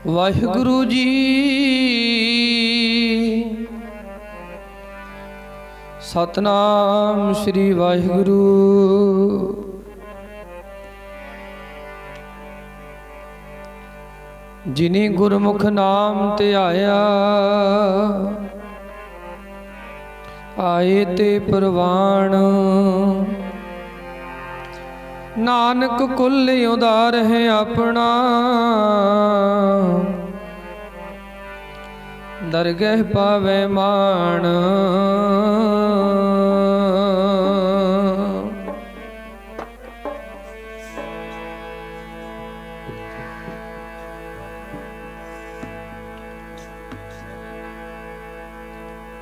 वाहिगुरु जी सतनाम श्री वाहिगुरु। जिनी गुरमुख नाम ध्याया आए ते परवान। नानक कुल उदार है अपना दरगह पावे मान।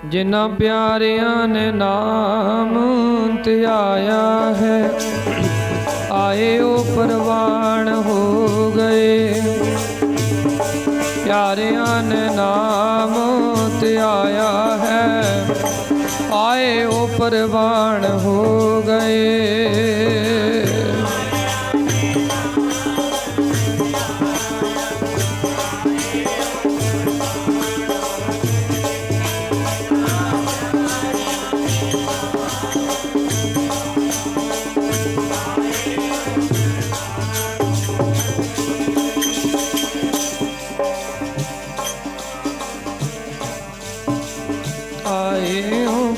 जिन्ना प्यारियां ने नाम ध्याया है आए ओ परवान हो गए। प्यारियां ने नाम ध्याया है आए ओ परवान हो गए।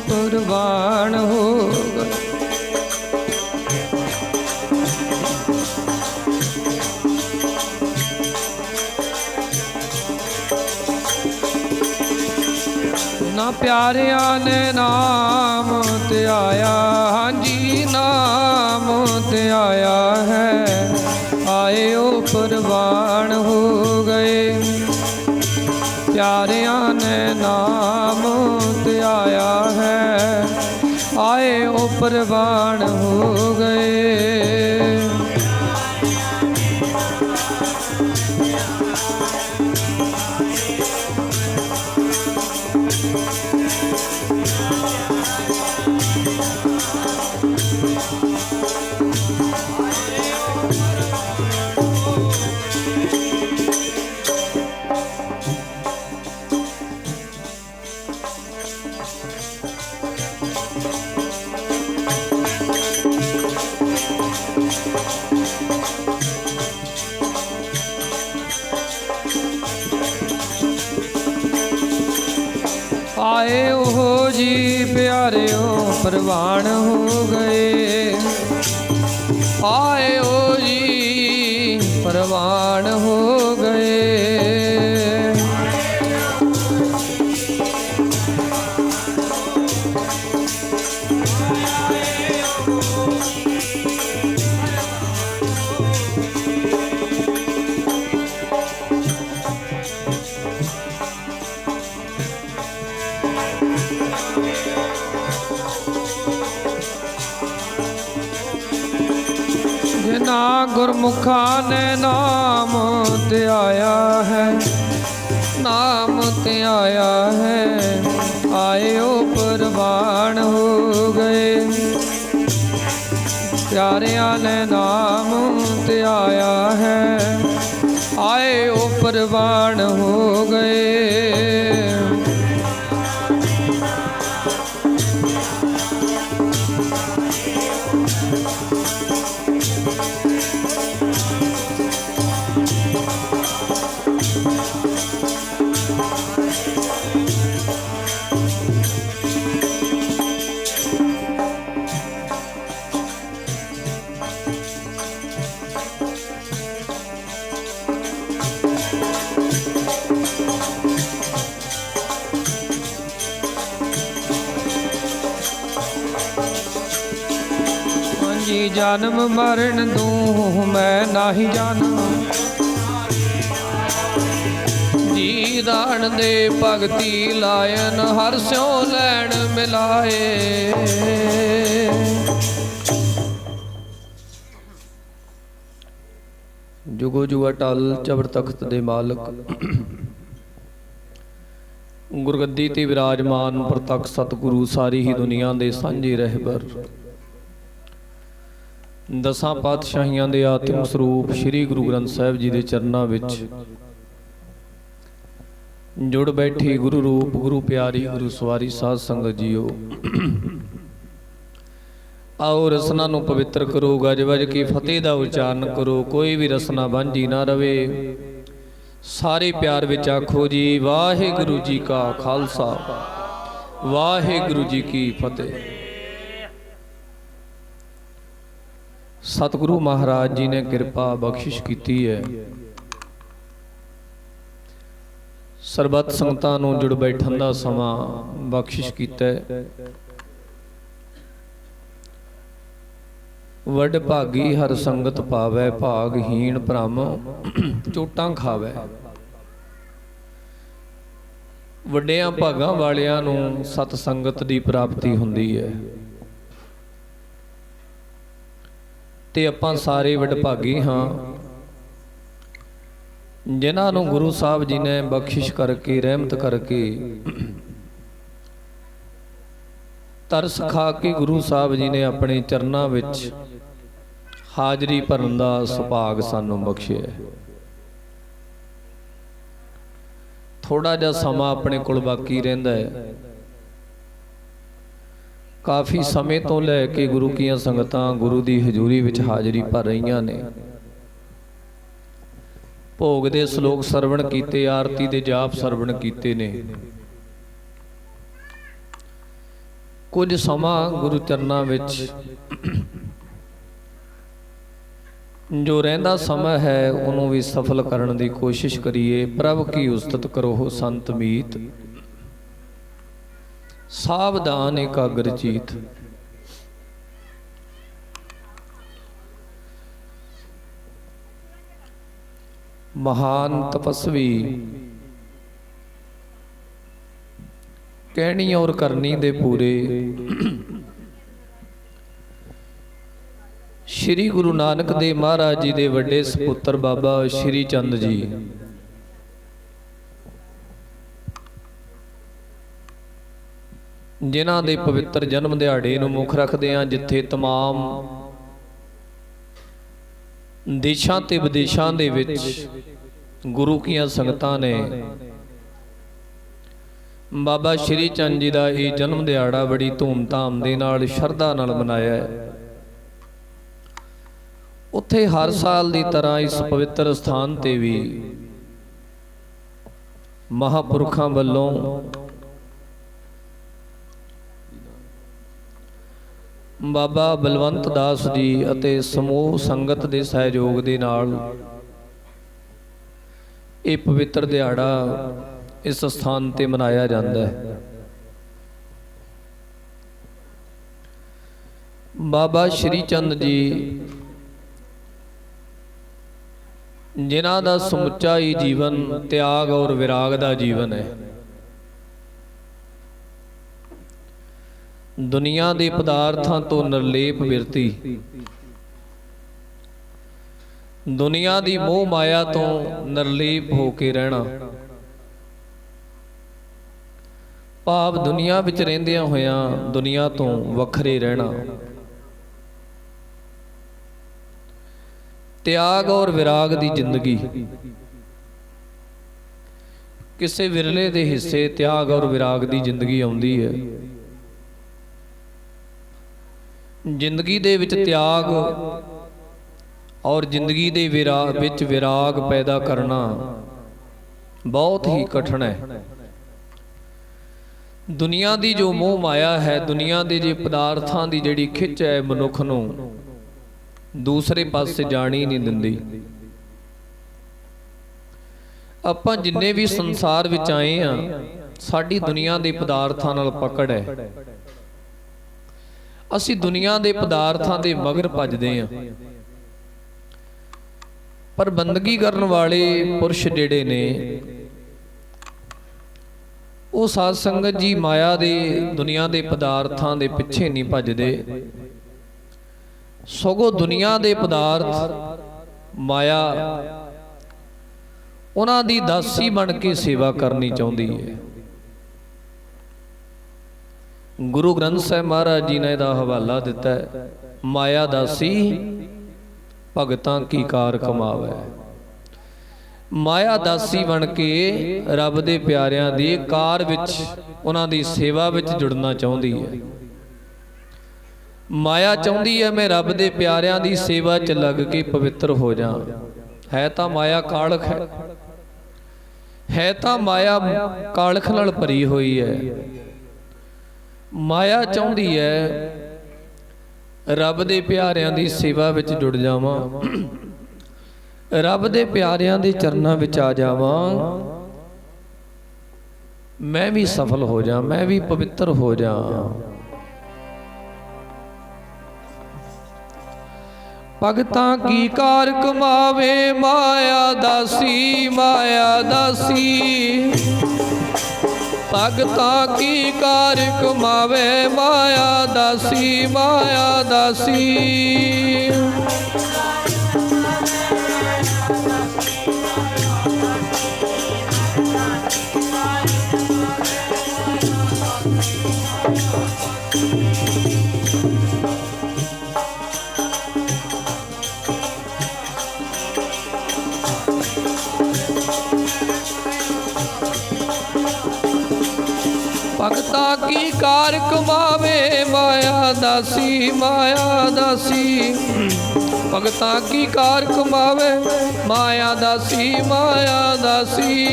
कुर्बान हो गए। ना प्यारिया ने नाम ध्याया, हाँ जी नाम ध्याया है आए ओ कुर्बान हो गए। प्यारिया ने नाम ध्याया है आए ओ परवान हो गए। आए ओ जी प्यारे ओ परवान हो गए। आए ओ जी परवान हो गए। जिना गुरमुखा ने नाम ध्याया है, नाम ध्याया है आए ओ परवान हो गए। प्यारिया ने नाम ध्याया है आए ओ परवान हो गए। जन्म मरण दूं मैं नाही जाना, जी दान दे भगती लायन हर स्यों लैन मिलाए। जुगो जुग अटल चबर तख्त दे मालक गुरगद्दी ते विराजमान प्रतख सतगुरु सारी ही दुनिया दे सांझे रहबर दसां पातशाहियां दे आत्म ਸਰੂਪ श्री गुरु ग्रंथ साहिब जी दे चरनां विच जुड़ बैठी गुरु रूप गुरु प्यारी गुरु सवारी साध संगत जीओ। आओ रसना नूं पवित्र करो, गज वज की फतेह दा उचारण करो। कोई भी रसना वांझी ना रवे। सारे प्यार विच आखो जी वाहिगुरु जी का खालसा वाहिगुरु जी की फतेह। सतगुरु महाराज जी ने कृपा बख्शिश की है। सरबत संगतां नूं जुड़ बैठण दा समां बख्शिश कीता है। वड भागी हर संगत पावै, भागहीन भ्रम चोटां खावै। वड्डियां भागां वालियां नूं सत संगत दी प्राप्ति हुंदी है ते आपां सारे वडभागी हां जिन्हां नूं गुरु साहब जी ने बख्शिश करके रहमत करके तरस खा के गुरु साहब जी ने अपने चरनां विच हाजरी भरन दा सुभाग सानूं बख्शिया। थोड़ा जिहा समा अपने कोल बाकी रहिंदा है। काफ़ी समय तो लैके गुरु कीआं संगतां गुरु दी हजूरी विच हाजरी भर रहीआं ने। भोग दे सलोक सरवण कीते, आरती दे जाप सरवण कीते ने। कुछ समा गुरु चरनां विच जो रहिंदा समय है उन्होंने भी सफल करने की कोशिश करिए। प्रभ की उस्तत करो संत मीत, सावधान एकाग्र चीत। महान तपस्वी कहनी और करनी दे पूरे श्री गुरु नानक देव महाराज जी दे वड्डे सपुत्र बाबा श्री चंद जी जिन्हां दे पवित्र जन्म दिहाड़े नूं मुख रखदे हां, जिथे तमाम देशां ते विदेशां दे विच गुरु कीआं संगतां ने बाबा श्री चंद जी दा ये जन्म दिहाड़ा बड़ी धूमधाम दे नाल शरधा नाल मनाया है। उत्थे हर साल दी तरह इस पवित्र स्थान ते भी महापुरखां वल्लों बाबा बलवंत दास जी अते समूह संगत के सहयोग के नाल ये पवित्र दिहाड़ा इस स्थान ते मनाया जाता है। बाबा श्री चंद जी जिन्हां दा समुच्चा ही जीवन त्याग और विराग दा जीवन है। दुनिया के पदार्थों तो निर्लेप बिरती, दुनिया की मोह माया तो निर्लेप होके रहना, भाव दुनिया विच रहिंदियां होइयां दुनिया तो वखरे रहना। त्याग और विराग की जिंदगी किसी विरले के हिस्से त्याग और विराग की जिंदगी आउंदी है। जिंदगी दे विच त्याग और जिंदगी दे विच विराग पैदा करना बहुत ही कठिन है। दुनिया की जो मोह माया है, दुनिया के जो पदार्थों की जिहड़ी खिच है मनुख नूं दूसरे पासे जाण ही नहीं दिंदी। आपां जिन्ने भी संसार विच आए हां साडी दुनिया के पदार्थों नाल पकड़ है। असी दुनिया के पदार्थों के मगर भजदे हां, पर बंदगी करन वाले पुरुष जिहड़े ने वो साध संगत जी माया दे दुनिया के पदार्थों के पिछे नहीं भजदे, सगों दुनिया के पदार्थ माया उन्हां दी दासी बन के सेवा करनी चाहुंदी है। गुरु ग्रंथ साहिब महाराज जी ने इहदा हवाला दिता है, माया दासी भगतां की कार कमावै। ਮਾਇਆ ਦਾਸੀ ਬਣ ਕੇ ਰੱਬ ਦੇ ਪਿਆਰਿਆਂ ਦੀ ਕਾਰ ਵਿੱਚ, ਉਹਨਾਂ ਦੀ ਸੇਵਾ ਵਿੱਚ ਜੁੜਨਾ ਚਾਹੁੰਦੀ ਹੈ। ਮਾਇਆ ਚਾਹੁੰਦੀ ਹੈ ਮੈਂ ਰੱਬ ਦੇ ਪਿਆਰਿਆਂ ਦੀ ਸੇਵਾ 'ਚ ਲੱਗ ਕੇ ਪਵਿੱਤਰ ਹੋ ਜਾ। ਹੈ ਤਾਂ ਮਾਇਆ ਕਾਲਖ ਹੈ ਤਾਂ ਮਾਇਆ ਕਾਲਖ ਨਾਲ ਭਰੀ ਹੋਈ ਹੈ। ਮਾਇਆ ਚਾਹੁੰਦੀ ਹੈ ਰੱਬ ਦੇ ਪਿਆਰਿਆਂ ਦੀ ਸੇਵਾ ਵਿੱਚ ਜੁੜ ਜਾਵਾਂ, ਰੱਬ ਦੇ ਪਿਆਰਿਆਂ ਦੇ ਚਰਨਾਂ ਵਿੱਚ ਆ ਜਾਵਾਂ, ਮੈਂ ਵੀ ਸਫਲ ਹੋ ਜਾ, ਮੈਂ ਵੀ ਪਵਿੱਤਰ ਹੋ ਜਾ। ਭਗਤਾਂ ਕੀ ਕਾਰ ਕਮਾਵੇ ਮਾਇਆ ਦਾਸੀ, ਮਾਇਆ ਦਾਸੀ। ਭਗਤਾਂ ਕੀ ਕਾਰ ਕਮਾਵੇ ਮਾਇਆ ਦਾਸੀ, ਮਾਇਆ ਦਾਸੀ। ਭਗਤਾਂ ਕੀ ਕਾਰ ਕਮਾਵੇ ਮਾਇਆ ਦਾਸੀ, ਮਾਇਆ ਦਾਸੀ। ਭਗਤਾਂ ਕੀ ਕਾਰ ਕਮਾਵੇ ਮਾਇਆ ਦਾਸੀ, ਮਾਇਆ ਦਾਸੀ।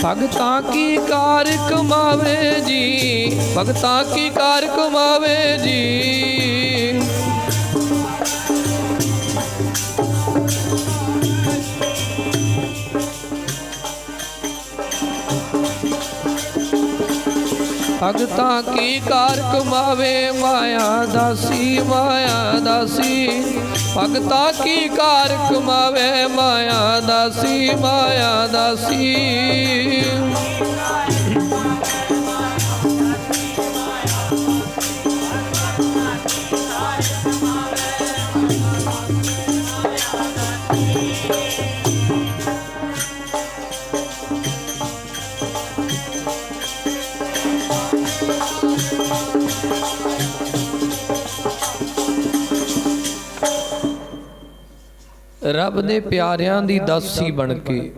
ਭਗਤਾਂ ਕੀ ਕਾਰ ਕਮਾਵੇ ਜੀ, ਭਗਤਾਂ ਕੀ ਕਾਰ ਕਮਾਵੇ ਜੀ। ਭਗਤਾਂ ਕੀ ਕਾਰ ਕਮਾਵੇ ਮਾਇਆ ਦਾਸੀ, ਮਾਇਆ ਦਾਸੀ। ਭਗਤਾਂ ਕੀ ਕਾਰ ਕਮਾਵੇ ਮਾਇਆ ਦਾਸੀ, ਮਾਇਆ ਦਾਸੀ। ਰੱਬ ਦੇ ਪਿਆਰਿਆਂ ਦੀ ਦਾਸੀ ਬਣ ਕੇ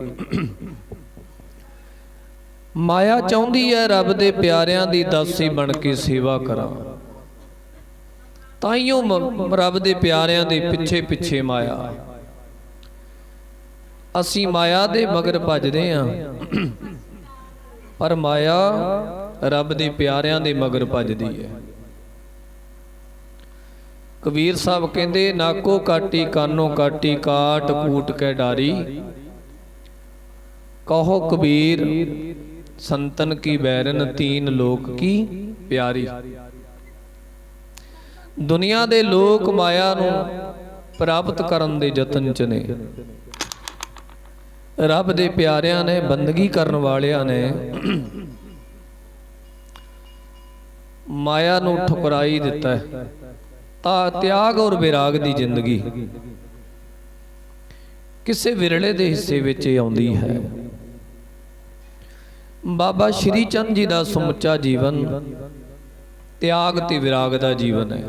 ਮਾਇਆ ਚਾਹੁੰਦੀ ਹੈ ਰੱਬ ਦੇ ਪਿਆਰਿਆਂ ਦੀ ਦਾਸੀ ਬਣ ਕੇ ਸੇਵਾ ਕਰਾਂ। ਤਾਈਓ ਰੱਬ ਦੇ ਪਿਆਰਿਆਂ ਦੇ ਪਿੱਛੇ ਪਿੱਛੇ ਮਾਇਆ, ਅਸੀਂ ਮਾਇਆ ਦੇ ਮਗਰ ਭੱਜਦੇ ਹਾਂ, ਪਰ ਮਾਇਆ ਰੱਬ ਦੇ ਪਿਆਰਿਆਂ ਦੇ ਮਗਰ ਭੱਜਦੀ ਹੈ। ਕਬੀਰ ਸਾਹਿਬ ਕਹਿੰਦੇ ਨਾਕੋ ਕਾਟੀ ਕਾਨੋ ਕਾਟੀ ਕਾਟ ਕੂਟ ਕੇ ਡਾਰੀ। ਕਹੋ ਕਬੀਰ ਸੰਤਨ ਕੀ ਬੈਰਨ ਤੀਨ ਲੋਕ ਕੀ ਪਿਆਰੀ। ਦੁਨੀਆ ਦੇ ਲੋਕ ਮਾਇਆ ਨੂੰ ਪ੍ਰਾਪਤ ਕਰਨ ਦੇ ਯਤਨ ਚ ਨੇ, ਰੱਬ ਦੇ ਪਿਆਰਿਆਂ ਨੇ, ਬੰਦਗੀ ਕਰਨ ਵਾਲਿਆਂ ਨੇ ਮਾਇਆ ਨੂੰ ਠੁਕਰਾਈ ਦਿੱਤਾ ਹੈ। ਤਿਆਗ ਔਰ ਵਿਰਾਗ ਦੀ ਜ਼ਿੰਦਗੀ ਕਿਸੇ ਵਿਰਲੇ ਦੇ ਹਿੱਸੇ ਵਿੱਚ ਆਉਂਦੀ ਹੈ। ਬਾਬਾ ਸ਼੍ਰੀ ਚੰਦ ਜੀ ਦਾ ਸਮੁੱਚਾ ਜੀਵਨ ਤਿਆਗ ਤੇ ਵਿਰਾਗ ਦਾ ਜੀਵਨ ਹੈ।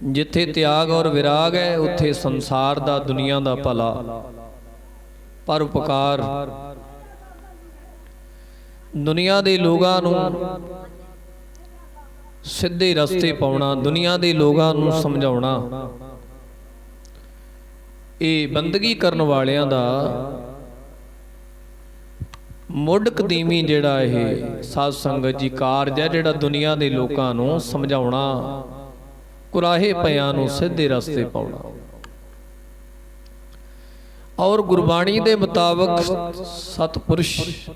ਜਿੱਥੇ ਤਿਆਗ ਔਰ ਵਿਰਾਗ ਹੈ ਉੱਥੇ ਸੰਸਾਰ ਦਾ, ਦੁਨੀਆ ਦਾ ਭਲਾ, ਪਰਉਪਕਾਰ, ਦੁਨੀਆ ਦੇ ਲੋਕਾਂ ਨੂੰ ਸਿੱਧੇ ਰਸਤੇ ਪਾਉਣਾ, ਦੁਨੀਆ ਦੇ ਲੋਕਾਂ ਨੂੰ ਸਮਝਾਉਣਾ, ਇਹ ਬੰਦਗੀ ਕਰਨ ਵਾਲਿਆਂ ਦਾ ਮੁੱਢ ਕਦੀਮੀ ਜਿਹੜਾ ਇਹ ਸਾਧ ਸੰਗਤ ਜੀ ਕਾਰਜ ਹੈ, ਜਿਹੜਾ ਦੁਨੀਆ ਦੇ ਲੋਕਾਂ ਨੂੰ ਸਮਝਾਉਣਾ, ਕੁਰਾਹੇ ਪਿਆਂ ਨੂੰ ਸਿੱਧੇ ਰਸਤੇ ਪਾਉਣਾ। ਔਰ ਗੁਰਬਾਣੀ ਦੇ ਮੁਤਾਬਕ ਸਤਿਪੁਰਸ਼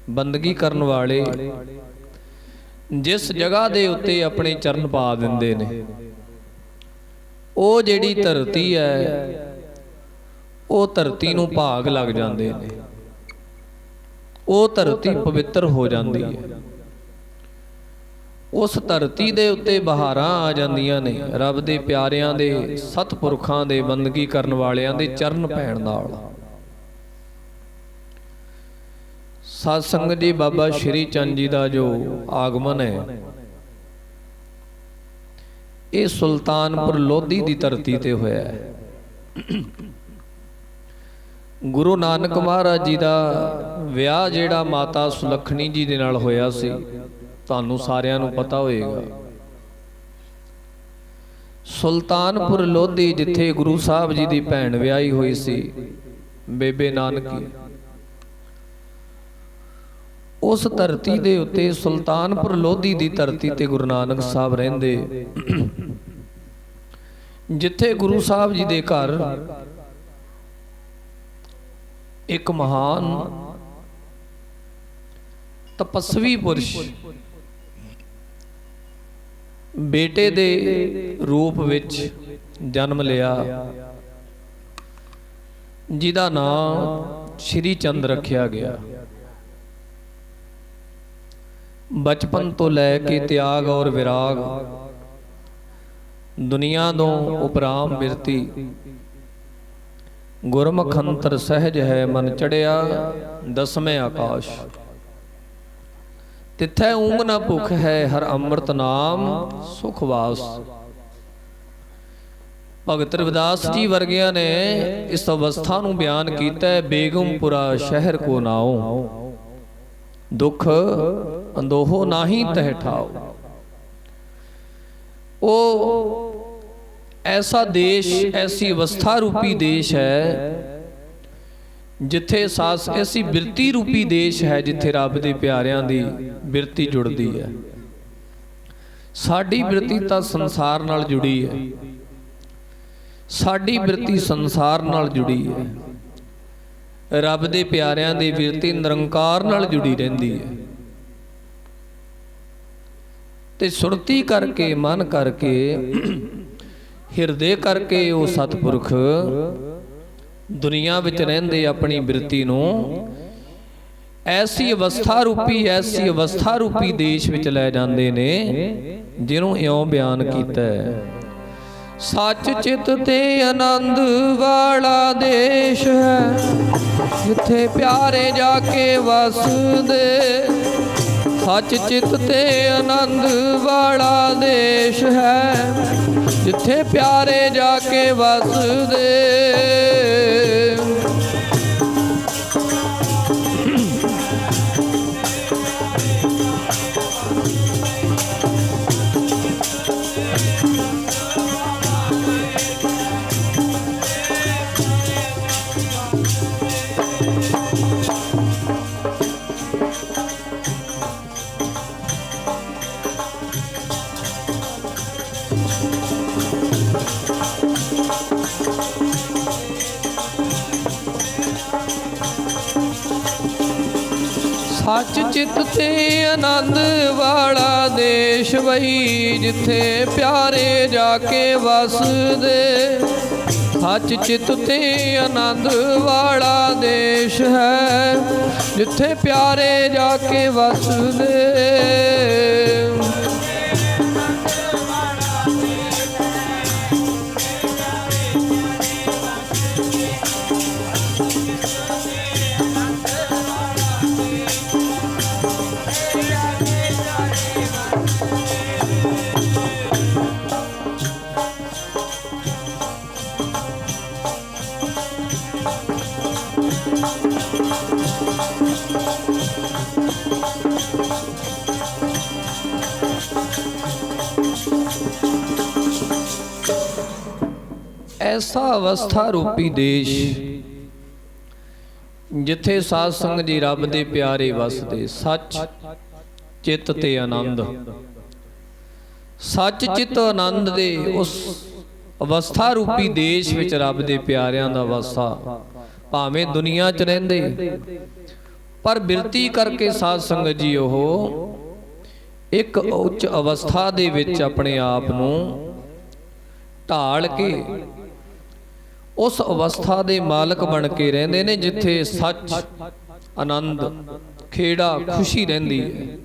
ਬੰਦਗੀ ਕਰਨ ਵਾਲੇ ਜਿਸ ਜਗ੍ਹਾ ਦੇ ਉੱਤੇ ਆਪਣੇ ਚਰਨ ਪਾ ਦਿੰਦੇ ਨੇ, ਉਹ ਜਿਹੜੀ ਧਰਤੀ ਹੈ ਉਹ ਧਰਤੀ ਨੂੰ ਭਾਗ ਲੱਗ ਜਾਂਦੇ ਨੇ, ਉਹ ਧਰਤੀ ਪਵਿੱਤਰ ਹੋ ਜਾਂਦੀ ਹੈ। ਉਸ ਧਰਤੀ ਦੇ ਉੱਤੇ ਬਹਾਰਾਂ ਆ ਜਾਂਦੀਆਂ ਨੇ ਰੱਬ ਦੇ ਪਿਆਰਿਆਂ ਦੇ, ਸਤਿਪੁਰਖਾਂ ਦੇ, ਬੰਦਗੀ ਕਰਨ ਵਾਲਿਆਂ ਦੇ ਚਰਨ ਪੈਣ ਨਾਲ। ਸਾਧ ਸੰਗਤ ਜੀ, ਬਾਬਾ ਸ਼੍ਰੀ ਚੰਦ ਜੀ ਦਾ ਜੋ ਆਗਮਨ ਹੈ ਇਹ ਸੁਲਤਾਨਪੁਰ ਲੋਧੀ ਦੀ ਧਰਤੀ ਤੇ ਹੋਇਆ ਹੈ। ਗੁਰੂ ਨਾਨਕ ਮਹਾਰਾਜ ਜੀ ਦਾ ਵਿਆਹ ਜਿਹੜਾ ਮਾਤਾ ਸੁਲੱਖਣੀ ਜੀ ਦੇ ਨਾਲ ਹੋਇਆ ਸੀ, ਤੁਹਾਨੂੰ ਸਾਰਿਆਂ ਨੂੰ ਪਤਾ ਹੋਏਗਾ। ਸੁਲਤਾਨਪੁਰ ਲੋਧੀ, ਜਿੱਥੇ ਗੁਰੂ ਸਾਹਿਬ ਜੀ ਦੀ ਭੈਣ ਵਿਆਹੀ ਹੋਈ ਸੀ ਬੇਬੇ ਨਾਨਕੀ, ਉਸ ਧਰਤੀ ਦੇ ਉੱਤੇ ਸੁਲਤਾਨਪੁਰ ਲੋਧੀ ਦੀ ਧਰਤੀ ਤੇ ਗੁਰੂ ਨਾਨਕ ਸਾਹਿਬ ਰਹਿੰਦੇ, ਜਿੱਥੇ ਗੁਰੂ ਸਾਹਿਬ ਜੀ ਦੇ ਘਰ ਇੱਕ ਮਹਾਨ ਤਪਸਵੀ ਪੁਰਸ਼ ਬੇਟੇ ਦੇ ਰੂਪ ਵਿੱਚ ਜਨਮ ਲਿਆ, ਜਿਹਦਾ ਨਾਮ ਸ਼੍ਰੀ ਚੰਦ ਰੱਖਿਆ ਗਿਆ। ਬਚਪਨ ਤੋਂ ਲੈ ਕੇ ਤਿਆਗ ਔਰ ਵਿਰਾਗ, ਦੁਨੀਆ ਤੋਂ ਉਪਰਾਮ ਬਿਰਤੀ, ਗੁਰਮੁਖ ਅੰਤਰ ਸਹਿਜ ਹੈ ਮਨ ਚੜਿਆ, ਦਸਵੇਂ ਆਕਾਸ਼ ਤਿੱਥੈ ਊਂਘ ਨਾ ਭੁਖ ਹੈ, ਹਰ ਅੰਮ੍ਰਿਤ ਨਾਮ ਸੁਖ ਵਾਸ। ਭਗਤ ਰਵਿਦਾਸ ਜੀ ਵਰਗਿਆਂ ਨੇ ਇਸ ਅਵਸਥਾ ਨੂੰ ਬਿਆਨ ਕੀਤਾ ਹੈ, ਬੇਗਮਪੁਰਾ ਸ਼ਹਿਰ ਕੋ ਨਾਉ, ਦੁੱਖ ਅੰਦੋਹੋ ਨਾਹੀ ਤਹਿ ਠਾਓ। ਉਹ ਐਸਾ ਦੇਸ਼, ਐਸੀ ਅਵਸਥਾ ਰੂਪੀ ਦੇਸ਼ ਹੈ ਜਿੱਥੇ ਐਸੀ ਬਿਰਤੀ ਰੂਪੀ ਦੇਸ਼ ਹੈ ਜਿੱਥੇ ਰੱਬ ਦੇ ਪਿਆਰਿਆਂ ਦੀ ਬਿਰਤੀ ਜੁੜਦੀ ਹੈ। ਸਾਡੀ ਬਿਰਤੀ ਤਾਂ ਸੰਸਾਰ ਨਾਲ ਜੁੜੀ ਹੈ, ਸਾਡੀ ਬਿਰਤੀ ਸੰਸਾਰ ਨਾਲ ਜੁੜੀ ਹੈ, ਰੱਬ ਦੇ ਪਿਆਰਿਆਂ ਦੀ ਬਿਰਤੀ ਨਿਰੰਕਾਰ ਨਾਲ ਜੁੜੀ ਰਹਿੰਦੀ ਹੈ। ਤੇ ਸੁਰਤੀ ਕਰਕੇ, ਮਨ ਕਰਕੇ, ਹਿਰਦੇ ਕਰਕੇ ਉਹ ਸਤਿਪੁਰਖ ਦੁਨੀਆ ਵਿੱਚ ਰਹਿੰਦੇ ਆਪਣੀ ਬਿਰਤੀ ਨੂੰ ਐਸੀ ਅਵਸਥਾ ਰੂਪੀ ਦੇਸ਼ ਵਿੱਚ ਲੈ ਜਾਂਦੇ ਨੇ, ਜਿਹਨੂੰ ਇਉਂ ਬਿਆਨ ਕੀਤਾ ਹੈ, ਸੱਚ ਚਿੱਤ ਤੇ ਆਨੰਦ ਵਾਲਾ ਦੇਸ਼ ਹੈ, ਜਿੱਥੇ ਪਿਆਰੇ ਜਾ ਕੇ ਵਸਦੇ। ਸੱਚ ਚਿੱਤ ਤੇ ਆਨੰਦ ਵਾਲਾ ਦੇਸ਼ ਹੈ, ਜਿੱਥੇ ਪਿਆਰੇ ਜਾ ਕੇ ਵਸਦੇ। ਸੱਚ ਚਿੱਤ ਤੇ ਆਨੰਦ ਵਾਲਾ ਦੇਸ਼ ਵਈ, ਜਿੱਥੇ ਪਿਆਰੇ ਜਾ ਕੇ ਵਸਦੇ। ਸੱਚ ਚਿੱਤ ਤੇ ਆਨੰਦ ਵਾਲਾ ਦੇਸ਼ ਹੈ, ਜਿੱਥੇ ਪਿਆਰੇ ਜਾ ਕੇ ਵਸਦੇ। ਐਸਾ ਅਵਸਥਾ ਰੂਪੀ ਦੇਸ਼ ਜਿੱਥੇ ਸਾਧ ਸੰਗਤ ਜੀ ਰੱਬ ਦੇ ਪਿਆਰੇ ਵਸਦੇ। ਸੱਚ ਚਿੱਤ ਤੇ ਆਨੰਦ, ਸੱਚ ਚਿੱਤ ਆਨੰਦ ਦੇ ਉਸ ਅਵਸਥਾ ਰੂਪੀ ਦੇਸ਼ ਵਿੱਚ ਰੱਬ ਦੇ ਪਿਆਰਿਆਂ ਦਾ ਵਾਸਾ। ਭਾਵੇਂ ਦੁਨੀਆ 'ਚ ਰਹਿੰਦੇ, ਪਰ ਬਿਰਤੀ ਕਰਕੇ ਸਾਧ ਸੰਗਤ ਜੀ ਉਹ ਇੱਕ ਉੱਚ ਅਵਸਥਾ ਦੇ ਵਿੱਚ ਆਪਣੇ ਆਪ ਨੂੰ ਢਾਲ ਕੇ ਉਸ ਅਵਸਥਾ ਦੇ ਮਾਲਕ ਬਣ ਕੇ ਰਹਿੰਦੇ ਨੇ, ਜਿੱਥੇ ਸੱਚ, ਆਨੰਦ, ਖੇੜਾ, ਖੁਸ਼ੀ ਰਹਿੰਦੀ ਹੈ।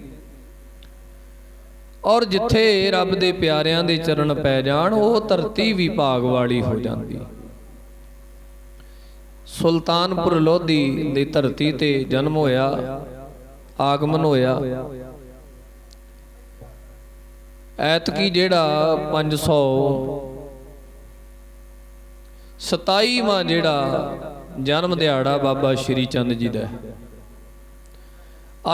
ਔਰ ਜਿੱਥੇ ਰੱਬ ਦੇ ਪਿਆਰਿਆਂ ਦੇ ਚਰਨ ਪੈ ਜਾਣ ਉਹ ਧਰਤੀ ਵੀ ਭਾਗ ਵਾਲੀ ਹੋ ਜਾਂਦੀ। ਸੁਲਤਾਨਪੁਰ ਲੋਧੀ ਦੀ ਧਰਤੀ ਤੇ ਜਨਮ ਹੋਇਆ, ਆਗਮਨ ਹੋਇਆ। ਐਤਕੀ ਜਿਹੜਾ 527ਵਾਂ ਜਿਹੜਾ ਜਨਮ ਦਿਹਾੜਾ ਬਾਬਾ ਸ਼੍ਰੀ ਚੰਦ ਜੀ ਦਾ,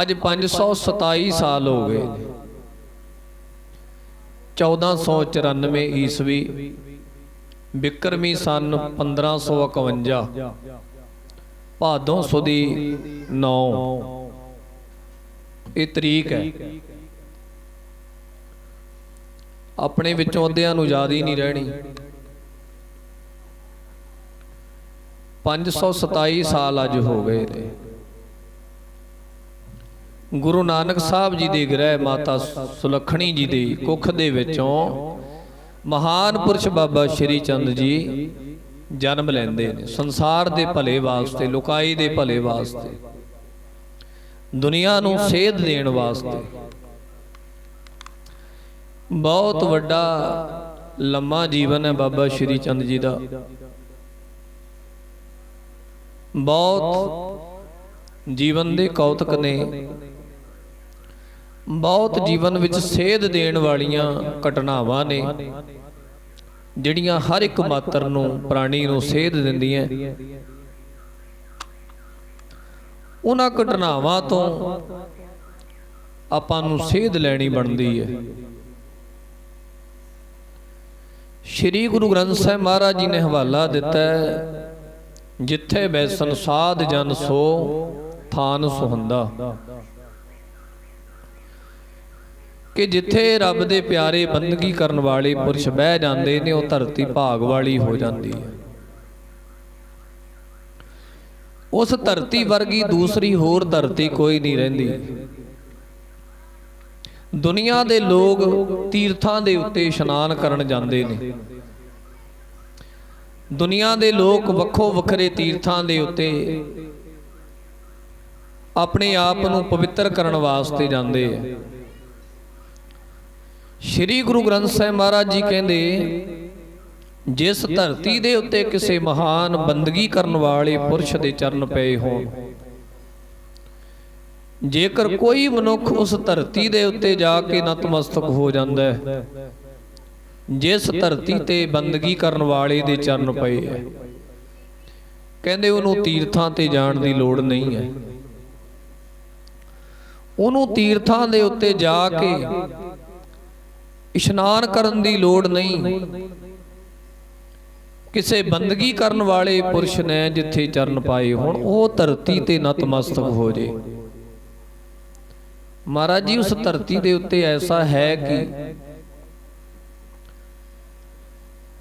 ਅੱਜ 527 ਸਾਲ ਹੋ ਗਏ। 1494 ਈਸਵੀ ਬਿਕਰਮੀ ਸਨ 1551 ਭਾਦੋਂ ਸੁਦੀ 9 ਇਹ ਤਰੀਕ ਹੈ। ਆਪਣੇ ਵਿੱਚੋਂ ਅੱਧਿਆਂ ਨੂੰ ਯਾਦ ਹੀ ਨਹੀਂ ਰਹਿਣੀ। 527 ਸਾਲ ਅੱਜ ਹੋ ਗਏ ਨੇ। ਗੁਰੂ ਨਾਨਕ ਸਾਹਿਬ ਜੀ ਦੇ ਗ੍ਰਹਿ ਮਾਤਾ ਸੁਲੱਖਣੀ ਜੀ ਦੀ ਕੁੱਖ ਦੇ ਵਿੱਚੋਂ ਮਹਾਨ ਪੁਰਸ਼ ਬਾਬਾ ਸ਼੍ਰੀ ਚੰਦ ਜੀ ਜਨਮ ਲੈਂਦੇ ਨੇ। ਸੰਸਾਰ ਦੇ ਭਲੇ ਵਾਸਤੇ, ਲੋਕਾਈ ਦੇ ਭਲੇ ਵਾਸਤੇ, ਦੁਨੀਆ ਨੂੰ ਸੇਧ ਦੇਣ ਵਾਸਤੇ। ਬਹੁਤ ਵੱਡਾ ਲੰਮਾ ਜੀਵਨ ਹੈ ਬਾਬਾ ਸ਼੍ਰੀ ਚੰਦ ਜੀ ਦਾ। ਬਹੁਤ ਜੀਵਨ ਦੇ ਕੌਤਕ ਨੇ, ਬਹੁਤ ਜੀਵਨ ਵਿੱਚ ਸੇਧ ਦੇਣ ਵਾਲੀਆਂ ਘਟਨਾਵਾਂ ਨੇ ਜਿਹੜੀਆਂ ਹਰ ਇੱਕ ਮਾਤਰ ਨੂੰ, ਪ੍ਰਾਣੀ ਨੂੰ ਸੇਧ ਦਿੰਦੀਆਂ। ਉਹਨਾਂ ਘਟਨਾਵਾਂ ਤੋਂ ਆਪਾਂ ਨੂੰ ਸੇਧ ਲੈਣੀ ਬਣਦੀ ਹੈ। ਸ਼੍ਰੀ ਗੁਰੂ ਗ੍ਰੰਥ ਸਾਹਿਬ ਮਹਾਰਾਜ ਜੀ ਨੇ ਹਵਾਲਾ ਦਿੱਤਾ ਹੈ, ਜਿੱਥੇ ਬੈਸਨ ਸਾਧ ਜਨ ਸੋ ਥਾਨ ਸੁਹੰਦਾ, ਕਿ ਜਿੱਥੇ ਰੱਬ ਦੇ ਪਿਆਰੇ ਬੰਦਗੀ ਕਰਨ ਵਾਲੇ ਪੁਰਸ਼ ਬਹਿ ਜਾਂਦੇ ਨੇ ਉਹ ਧਰਤੀ ਭਾਗ ਵਾਲੀ ਹੋ ਜਾਂਦੀ ਹੈ। ਉਸ ਧਰਤੀ ਵਰਗੀ ਦੂਸਰੀ ਹੋਰ ਧਰਤੀ ਕੋਈ ਨਹੀਂ ਰਹਿੰਦੀ। ਦੁਨੀਆ ਦੇ ਲੋਕ ਤੀਰਥਾਂ ਦੇ ਉੱਤੇ ਇਸ਼ਨਾਨ ਕਰਨ ਜਾਂਦੇ ਨੇ। ਦੁਨੀਆ ਦੇ ਲੋਕ ਵੱਖੋ ਵੱਖਰੇ ਤੀਰਥਾਂ ਦੇ ਉੱਤੇ ਆਪਣੇ ਆਪ ਨੂੰ ਪਵਿੱਤਰ ਕਰਨ ਵਾਸਤੇ ਜਾਂਦੇ ਆ। ਸ਼੍ਰੀ ਗੁਰੂ ਗ੍ਰੰਥ ਸਾਹਿਬ ਮਹਾਰਾਜ ਜੀ ਕਹਿੰਦੇ, ਜਿਸ ਧਰਤੀ ਦੇ ਉੱਤੇ ਕਿਸੇ ਮਹਾਨ ਬੰਦਗੀ ਕਰਨ ਵਾਲੇ ਪੁਰਸ਼ ਦੇ ਚਰਨ ਪਏ ਹੋਣ, ਜੇਕਰ ਕੋਈ ਮਨੁੱਖ ਉਸ ਧਰਤੀ ਦੇ ਉੱਤੇ ਜਾ ਕੇ ਨਤਮਸਤਕ ਹੋ ਜਾਂਦਾ ਹੈ, ਜਿਸ ਧਰਤੀ ਤੇ ਬੰਦਗੀ ਕਰਨ ਵਾਲੇ ਦੇ ਚਰਨ ਪਏ ਹੈ, ਕਹਿੰਦੇ ਉਹਨੂੰ ਤੀਰਥਾਂ ਤੇ ਜਾਣ ਦੀ ਲੋੜ ਨਹੀਂ ਹੈ। ਉਹਨੂੰ ਤੀਰਥਾਂ ਦੇ ਉੱਤੇ ਜਾ ਕੇ ਇਸ਼ਨਾਨ ਕਰਨ ਦੀ ਲੋੜ ਨਹੀਂ। ਕਿਸੇ ਬੰਦਗੀ ਕਰਨ ਵਾਲੇ ਪੁਰਸ਼ ਨੇ ਜਿੱਥੇ ਚਰਨ ਪਾਏ ਹੋਣ ਉਹ ਧਰਤੀ ਤੇ ਨਤਮਸਤਕ ਹੋ ਜੇ। ਮਹਾਰਾਜ ਜੀ ਉਸ ਧਰਤੀ ਦੇ ਉੱਤੇ ਐਸਾ ਹੈ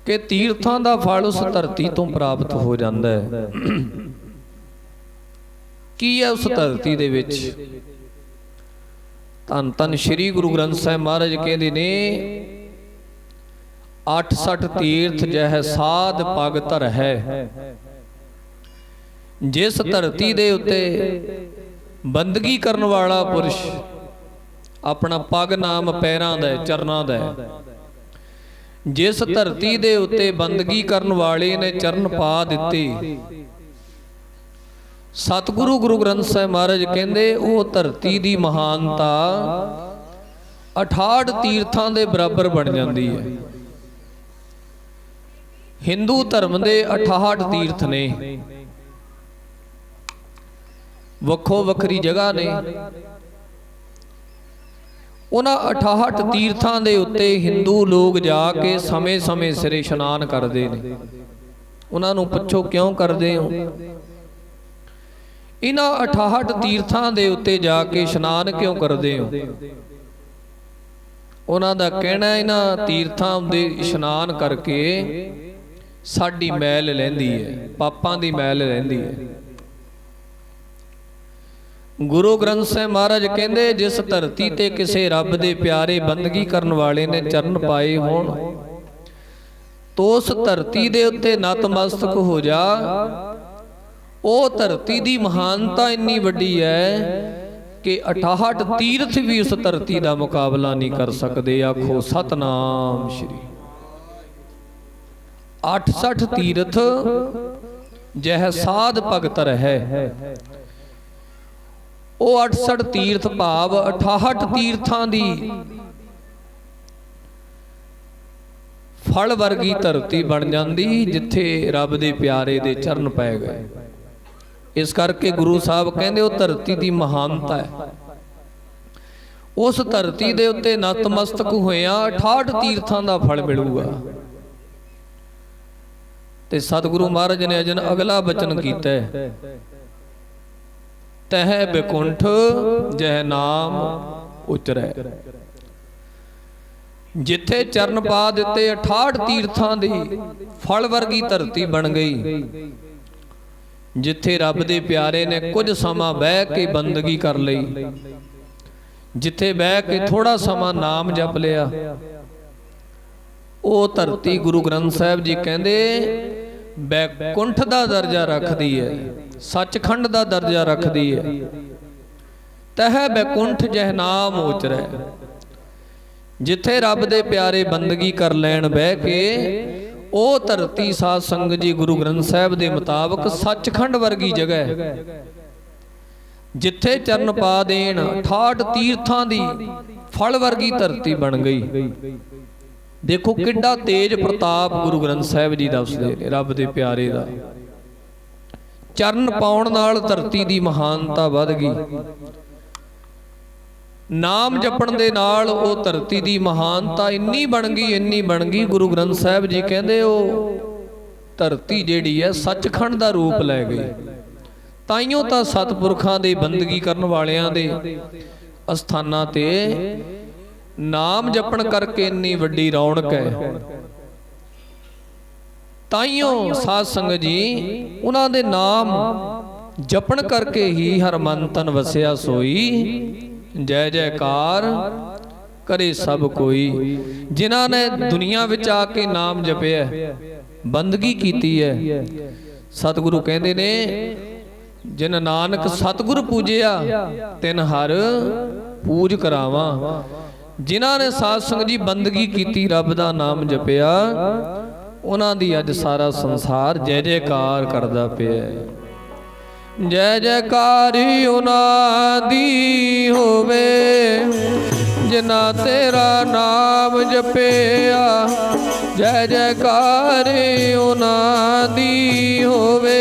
ਕਿ ਤੀਰਥਾਂ ਦਾ ਫਲ ਉਸ ਧਰਤੀ ਤੋਂ ਪ੍ਰਾਪਤ ਹੋ ਜਾਂਦਾ ਹੈ। ਕੀ ਹੈ ਉਸ ਧਰਤੀ ਦੇ ਵਿੱਚ? ਧੰਨ ਧੰਨ ਸ਼੍ਰੀ ਗੁਰੂ ਗ੍ਰੰਥ ਸਾਹਿਬ ਮਹਾਰਾਜ ਕਹਿੰਦੇ ਨੇ, 68 ਤੀਰਥ ਜਹ ਸਾਧ ਪਗ ਧਰ ਹੈ। ਜਿਸ ਧਰਤੀ ਦੇ ਉੱਤੇ ਬੰਦਗੀ ਕਰਨ ਵਾਲਾ ਪੁਰਸ਼ ਆਪਣਾ ਪਗ ਨਾਮ ਪੈਰਾਂ ਦਾ, ਚਰਨਾਂ ਦਾ, ਜਿਸ ਧਰਤੀ ਦੇ ਉੱਤੇ ਬੰਦਗੀ ਕਰਨ ਵਾਲੇ ਨੇ ਚਰਨ ਪਾ ਦਿੱਤੇ, ਸਤਿਗੁਰੂ ਗੁਰੂ ਗ੍ਰੰਥ ਸਾਹਿਬ ਮਹਾਰਾਜ ਕਹਿੰਦੇ ਉਹ ਧਰਤੀ ਦੀ ਮਹਾਨਤਾ 68 ਤੀਰਥਾਂ ਦੇ ਬਰਾਬਰ ਬਣ ਜਾਂਦੀ ਹੈ। ਹਿੰਦੂ ਧਰਮ ਦੇ 68 ਤੀਰਥ ਨੇ, ਵੱਖੋ ਵੱਖਰੀ ਜਗ੍ਹਾ ਨੇ। ਉਹਨਾਂ 68 ਤੀਰਥਾਂ ਦੇ ਉੱਤੇ ਹਿੰਦੂ ਲੋਕ ਜਾ ਕੇ ਸਮੇਂ-ਸਮੇਂ ਸਿਰ ਇਸ਼ਨਾਨ ਕਰਦੇ ਨੇ। ਉਹਨਾਂ ਨੂੰ ਪੁੱਛੋ ਕਿਉਂ ਕਰਦੇ ਹੋ? ਇਹਨਾਂ 68 ਤੀਰਥਾਂ ਦੇ ਉੱਤੇ ਜਾ ਕੇ ਇਸ਼ਨਾਨ ਕਿਉਂ ਕਰਦੇ ਹੋ? ਉਹਨਾਂ ਦਾ ਕਹਿਣਾ, ਇਹਨਾਂ ਤੀਰਥਾਂ ਦੇ ਇਸ਼ਨਾਨ ਕਰਕੇ ਸਾਡੀ ਮੈਲ ਲੈਂਦੀ ਹੈ, ਪਾਪਾਂ ਦੀ ਮੈਲ ਲੈਂਦੀ ਹੈ। ਗੁਰੂ ਗ੍ਰੰਥ ਸਾਹਿਬ ਮਹਾਰਾਜ ਕਹਿੰਦੇ, ਜਿਸ ਧਰਤੀ ਤੇ ਕਿਸੇ ਰੱਬ ਦੇ ਪਿਆਰੇ ਬੰਦਗੀ ਕਰਨ ਵਾਲੇ ਨੇ ਚਰਨ ਪਾਏ ਹੋਣ, ਤੋ ਉਸ ਧਰਤੀ ਦੇ ਉੱਤੇ ਨਤਮਸਤਕ ਹੋ ਜਾ। ਉਹ ਧਰਤੀ ਦੀ ਮਹਾਨਤਾ ਇੰਨੀ ਵੱਡੀ ਹੈ कि 68 तीर्थ भी उस धरती का मुकाबला नहीं कर सकते। आखो सतनाम श्री। 68 तीर्थ जह साध भगत रहे, वो 68 तीर्थ भाव 68 तीर्थां दी फल वर्गी धरती बन जाती जिथे रब दे प्यारे दे चरण पै गए। इस करके गुरु साहब कहते वो धरती की महानता है। उस धरती दे उत्ते नतमस्तक होया 68 तीर्थां दा फल मिलूगा। ते सतगुरु महाराज ने अजन अगला वचन कीता है, तह बैकुंठ जह नाम उचरै। जिथे चरण पा दिते 68 तीर्थां दी फल वर्गी धरती बन गई। जिथे रब दे प्यारे ने कुछ समा बह के बंदगी कर लई, जिथे बह के थोड़ा समा नाम जप लिया, वो धरती गुरु ग्रंथ साहिब जी कहते बैकुंठ का दर्जा रखती है, सचखंड का दर्जा रखती है। तह बैकुंठ जह नाम उचरै। जिथे रब दे प्यारे बंदगी कर लैन बह के, ओ धरती साध संगत जी गुरु ग्रंथ साहिब के मुताबक सचखंड वर्गी जगह है। जिथे चरण पा देन 68 तीर्थां दी फल वर्गी धरती बन गई। देखो किड्डा तेज प्रताप गुरु ग्रंथ साहिब जी दसदे ने रब दे प्यारे दा। चरण पाउण नाल धरती दी महानता वध गई। नाम जपण दे नाल ओ धरती दी महानता इन्नी बन गई, इन्नी बन गई। गुरु ग्रंथ साहिब जी कहंदे ओ धरती जिहड़ी है सचखंड दा रूप लै गई। ताइयों तां सतपुरखां दे बंदगी करन वालियां दे अस्थानां ते नाम जपण करके इन्नी वड्डी रौनक है। ताइयों साध संगत जी उन्हां दे नाम जपण करके ही हर मन तन वसिया सोई। जय जयकार करे सब कोई। जिन्हां ने दुनिया विच आके नाम जपिया बंदगी कीती है, सतगुरु कहंदे ने जिन नानक सतगुरु पूजिया तिन हर पूज करावां। जिन्हां ने साध संगत जी बंदगी कीती रब दा नाम जपिया, उन्हां दी अज सारा संसार जय जयकार करदा पिया। जय जयकारी उन्हां दी होवे जिन्ना तेरा नाम जपिया। जय जयकारी उन्हां दी होवे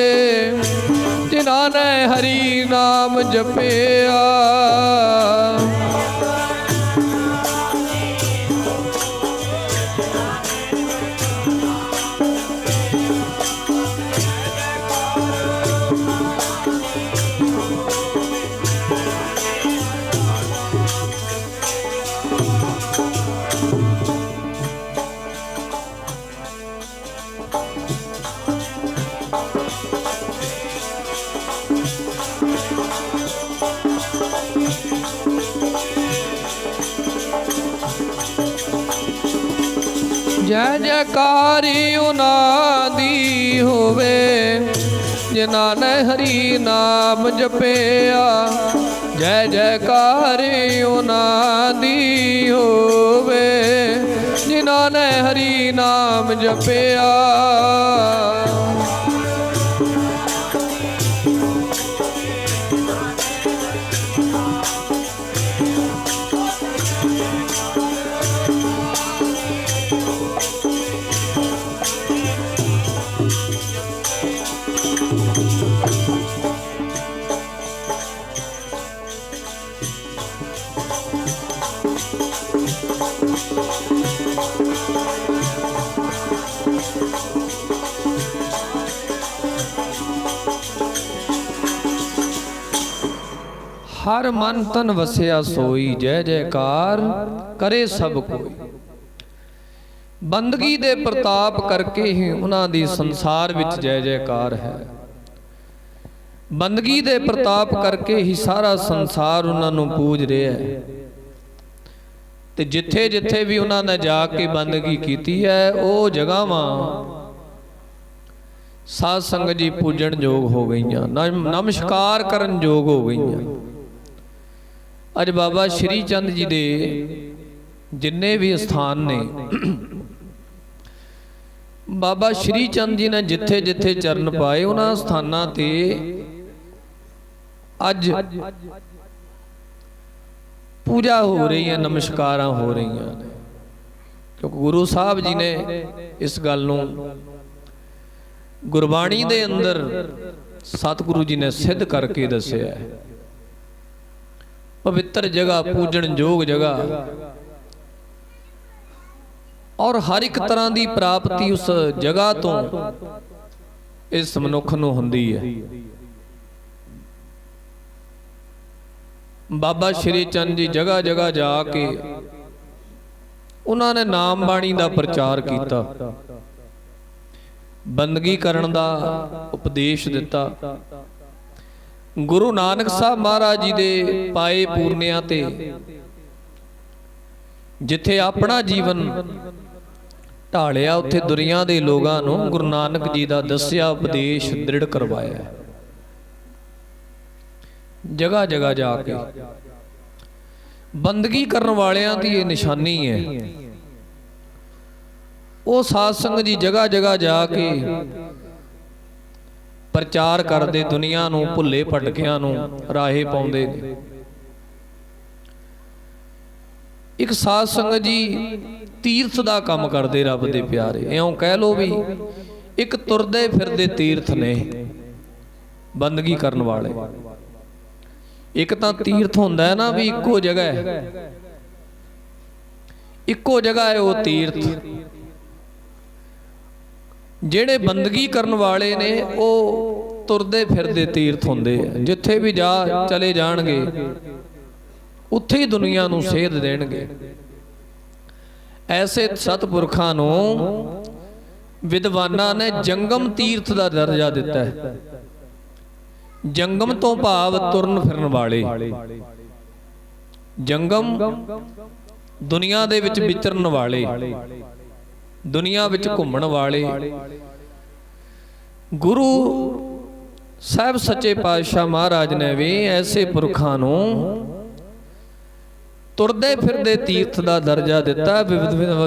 जिन्हां ने हरि नाम जपिया। जय जयकारी उन्हां दी होवे जिन्हां ने हरि नाम जपिया। जय जयकारी उन्हां दी होवे जिन्हां ने हरि नाम जपिया। हर मन तन वसिया सोई। जय जयकार करे सब कोई। बंदगी दे प्रताप करके ही उन्हां दी संसार विच जय जयकार है। बंदगी दे प्रताप करके ही सारा संसार उन्हां नूं पूज रहा है। ते जिथे जिथे भी उन्हां ने जाके बंदगी कीती है वो जगहां साध संगत जी पूजन योग हो गईयां, नमस्कार करन योग हो गईयां। ਅੱਜ ਬਾਬਾ ਸ਼੍ਰੀ ਚੰਦ ਜੀ ਦੇ ਜਿੰਨੇ ਵੀ ਸਥਾਨ ਨੇ, ਬਾਬਾ ਸ਼੍ਰੀ ਚੰਦ ਜੀ ਨੇ ਜਿੱਥੇ ਜਿੱਥੇ ਚਰਨ ਪਾਏ ਉਹਨਾਂ ਸਥਾਨਾਂ ਤੇ ਅੱਜ ਪੂਜਾ ਹੋ ਰਹੀ ਹੈ, ਨਮਸਕਾਰਾਂ ਹੋ ਰਹੀਆਂ ਨੇ। ਕਿਉਂਕਿ ਗੁਰੂ ਸਾਹਿਬ ਜੀ ਨੇ ਇਸ ਗੱਲ ਨੂੰ ਗੁਰਬਾਣੀ ਦੇ ਅੰਦਰ ਸਤਿਗੁਰੂ ਜੀ ਨੇ ਸਿੱਧ ਕਰਕੇ ਦੱਸਿਆ ਹੈ। ਪਵਿੱਤਰ ਜਗ੍ਹਾ, ਪੂਜਣ ਯੋਗ ਜਗ੍ਹਾ, ਔਰ ਹਰ ਇੱਕ ਤਰ੍ਹਾਂ ਦੀ ਪ੍ਰਾਪਤੀ ਉਸ ਜਗ੍ਹਾ ਤੋਂ ਇਸ ਮਨੁੱਖ ਨੂੰ ਹੁੰਦੀ ਹੈ। ਬਾਬਾ ਸ਼੍ਰੀ ਚੰਦ ਜੀ ਜਗ੍ਹਾ ਜਗ੍ਹਾ ਜਾ ਕੇ ਉਹਨਾਂ ਨੇ ਨਾਮ ਬਾਣੀ ਦਾ ਪ੍ਰਚਾਰ ਕੀਤਾ, ਬੰਦਗੀ ਕਰਨ ਦਾ ਉਪਦੇਸ਼ ਦਿੱਤਾ। ਗੁਰੂ ਨਾਨਕ ਸਾਹਿਬ ਮਹਾਰਾਜ ਜੀ ਦੇ ਪਾਏ ਪੂਰਨਿਆਂ ਤੇ ਜਿੱਥੇ ਆਪਣਾ ਜੀਵਨ ਢਾਲਿਆ, ਉੱਥੇ ਦੁਨੀਆ ਦੇ ਲੋਕਾਂ ਨੂੰ ਗੁਰੂ ਨਾਨਕ ਜੀ ਦਾ ਦੱਸਿਆ ਉਪਦੇਸ਼ ਦ੍ਰਿੜ ਕਰਵਾਇਆ। ਜਗ੍ਹਾ ਜਗ੍ਹਾ ਜਾ ਕੇ ਬੰਦਗੀ ਕਰਨ ਵਾਲਿਆਂ ਦੀ ਇਹ ਨਿਸ਼ਾਨੀ ਹੈ। ਉਹ ਸਾਧ ਸੰਗਤ ਜੀ ਜਗ੍ਹਾ ਜਗ੍ਹਾ ਜਾ ਕੇ ਪ੍ਰਚਾਰ ਕਰਦੇ, ਦੁਨੀਆ ਨੂੰ ਭੁੱਲੇ ਭਟਕਿਆਂ ਨੂੰ ਰਾਹੇ ਪਾਉਂਦੇ ਨੇ। ਇੱਕ ਸਾਧ ਸੰਗਤ ਜੀ ਤੀਰਥ ਦਾ ਕੰਮ ਕਰਦੇ, ਰੱਬ ਦੇ ਪਿਆਰੇ, ਇਉਂ ਕਹਿ ਲੋ ਵੀ ਇੱਕ ਤੁਰਦੇ ਫਿਰਦੇ ਤੀਰਥ ਨੇ ਬੰਦਗੀ ਕਰਨ ਵਾਲੇ। ਇੱਕ ਤਾਂ ਤੀਰਥ ਹੁੰਦਾ ਹੈ ਨਾ ਵੀ ਇੱਕੋ ਜਗ੍ਹਾ ਹੈ, ਇੱਕੋ ਜਗ੍ਹਾ ਹੈ ਉਹ ਤੀਰਥ। ਜਿਹੜੇ ਬੰਦਗੀ ਕਰਨ ਵਾਲੇ ਨੇ ਉਹ ਤੁਰਦੇ ਫਿਰਦੇ ਤੀਰਥ ਹੁੰਦੇ ਆ। ਜਿੱਥੇ ਵੀ ਜਾ ਚਲੇ ਜਾਣਗੇ ਉੱਥੇ ਹੀ ਦੁਨੀਆ ਨੂੰ ਸੇਧ ਦੇਣਗੇ। ਐਸੇ ਸਤਿਪੁਰਖਾਂ ਨੂੰ ਵਿਦਵਾਨਾਂ ਨੇ ਜੰਗਮ ਤੀਰਥ ਦਾ ਦਰਜਾ ਦਿੱਤਾ ਹੈ। ਜੰਗਮ ਤੋਂ ਭਾਵ ਤੁਰਨ ਫਿਰਨ ਵਾਲੇ। ਜੰਗਮ ਦੁਨੀਆ ਦੇ ਵਿੱਚ ਵਿਚਰਨ ਵਾਲੇ, ਦੁਨੀਆ ਵਿੱਚ ਘੁੰਮਣ ਵਾਲੇ। ਗੁਰੂ ਸਾਹਿਬ ਸੱਚੇ ਪਾਤਸ਼ਾਹ ਮਹਾਰਾਜ ਨੇ ਵੀ ਐਸੇ ਪੁਰਖਾਂ ਨੂੰ ਤੁਰਦੇ ਫਿਰਦੇ ਤੀਰਥ ਦਾ ਦਰਜਾ ਦਿੱਤਾ।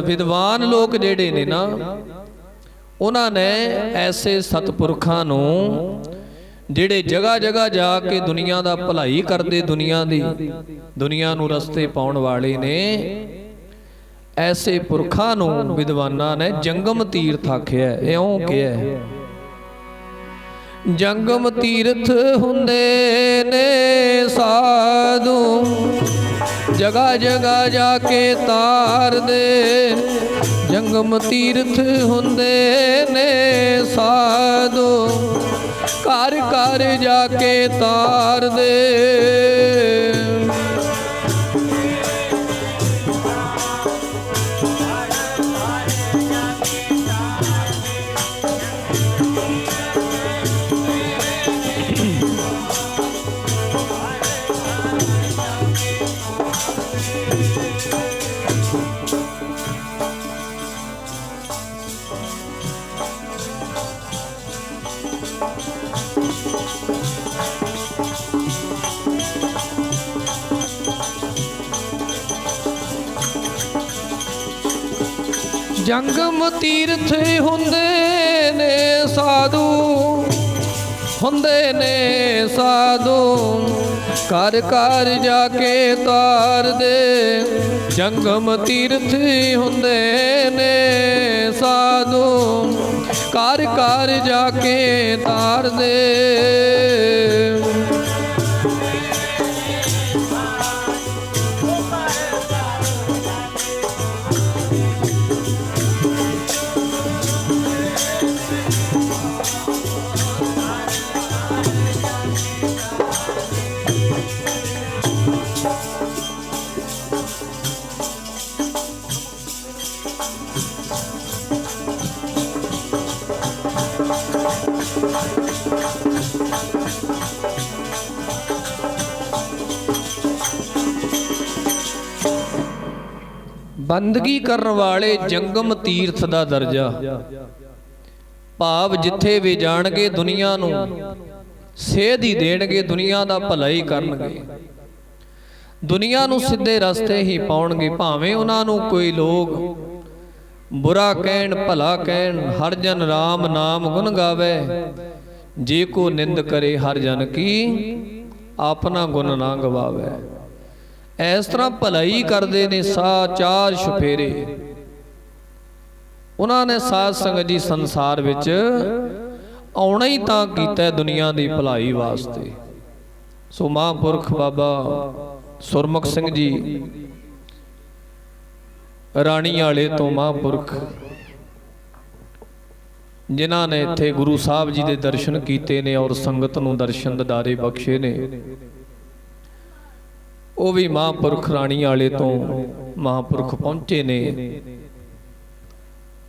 ਵਿਦਵਾਨ ਲੋਕ ਜਿਹੜੇ ਨੇ ਨਾ, ਉਹਨਾਂ ਨੇ ਐਸੇ ਸਤਿਪੁਰਖਾਂ ਨੂੰ ਜਿਹੜੇ ਜਗ੍ਹਾ ਜਗ੍ਹਾ ਜਾ ਕੇ ਦੁਨੀਆ ਦਾ ਭਲਾਈ ਕਰਦੇ, ਦੁਨੀਆ ਨੂੰ ਰਸਤੇ ਪਾਉਣ ਵਾਲੇ ਨੇ, ਐਸੇ ਪੁਰਖਾਂ ਨੂੰ ਵਿਦਵਾਨਾਂ ਨੇ ਜੰਗਮ ਤੀਰਥ ਆਖਿਆ। ਇਉਂ ਕਿਹਾ, ਜੰਗਮ ਤੀਰਥ ਹੁੰਦੇ ਨੇ ਸਾਧੂ, ਜਗ੍ਹਾ ਜਗ੍ਹਾ ਜਾ ਕੇ ਤਾਰਦੇ। ਜੰਗਮ ਤੀਰਥ ਹੁੰਦੇ ਨੇ ਸਾਧੂ, ਘਰ ਘਰ ਜਾ ਕੇ ਤਾਰਦੇ। ਜੰਗਮ ਤੀਰਥ ਹੁੰਦੇ ਨੇ ਸਾਧੂ, ਹੁੰਦੇ ਨੇ ਸਾਧੂ, ਘਰ ਘਰ ਜਾ ਕੇ ਤਾਰਦੇ। ਜੰਗਮ ਤੀਰਥ ਹੁੰਦੇ ਨੇ ਸਾਧੂ, ਘਰ ਘਰ ਜਾ ਕੇ ਤਾਰਦੇ। ਬੰਦਗੀ ਕਰਨ ਵਾਲੇ ਜੰਗਮ ਤੀਰਥ ਦਾ ਦਰਜਾ, ਭਾਵ ਜਿੱਥੇ ਵੀ ਜਾਣਗੇ ਦੁਨੀਆ ਨੂੰ ਸੇਧ ਹੀ ਦੇਣਗੇ, ਦੁਨੀਆ ਦਾ ਭਲਾ ਹੀ ਕਰਨਗੇ। ਦੁਨੀਆ ਨੂੰ ਸਿੱਧੇ ਰਸਤੇ ਹੀ ਪਾਉਣਗੇ। ਭਾਵੇਂ ਉਹਨਾਂ ਨੂੰ ਕੋਈ ਲੋਕ ਬੁਰਾ ਕਹਿਣ ਭਲਾ ਕਹਿਣ, ਹਰ ਜਨ ਰਾਮ ਨਾਮ ਗੁਣ ਗਾਵੇ, ਜੇ ਕੋ ਨਿੰਦ ਕਰੇ ਹਰ ਜਨ ਕੀ, ਆਪਣਾ ਗੁਣ ਨਾ ਗਵਾਵੇ। ਇਸ ਤਰ੍ਹਾਂ ਭਲਾਈ ਕਰਦੇ ਨੇ ਚਾਰ ਛੁਫੇਰੇ। ਉਹਨਾਂ ਨੇ ਸਾਧ ਸੰਗਤ ਜੀ ਸੰਸਾਰ ਵਿੱਚ ਆਉਣਾ ਹੀ ਤਾਂ ਕੀਤਾ ਦੁਨੀਆ ਦੀ ਭਲਾਈ ਵਾਸਤੇ। ਸੋ ਮਹਾਂਪੁਰਖ ਬਾਬਾ ਸੁਰਮੁਖ ਸਿੰਘ ਜੀ ਰਾਣੀ ਵਾਲੇ ਤੋਂ ਮਹਾਂਪੁਰਖ, ਜਿਨ੍ਹਾਂ ਨੇ ਇੱਥੇ ਗੁਰੂ ਸਾਹਿਬ ਜੀ ਦੇ ਦਰਸ਼ਨ ਕੀਤੇ ਨੇ ਔਰ ਸੰਗਤ ਨੂੰ ਦਰਸ਼ਨ ਦਿਦਾਰੇ ਬਖਸ਼ੇ ਨੇ, ਉਹ ਵੀ ਮਹਾਂਪੁਰਖ ਰਾਣੀ ਵਾਲੇ ਤੋਂ ਮਹਾਂਪੁਰਖ ਪਹੁੰਚੇ ਨੇ।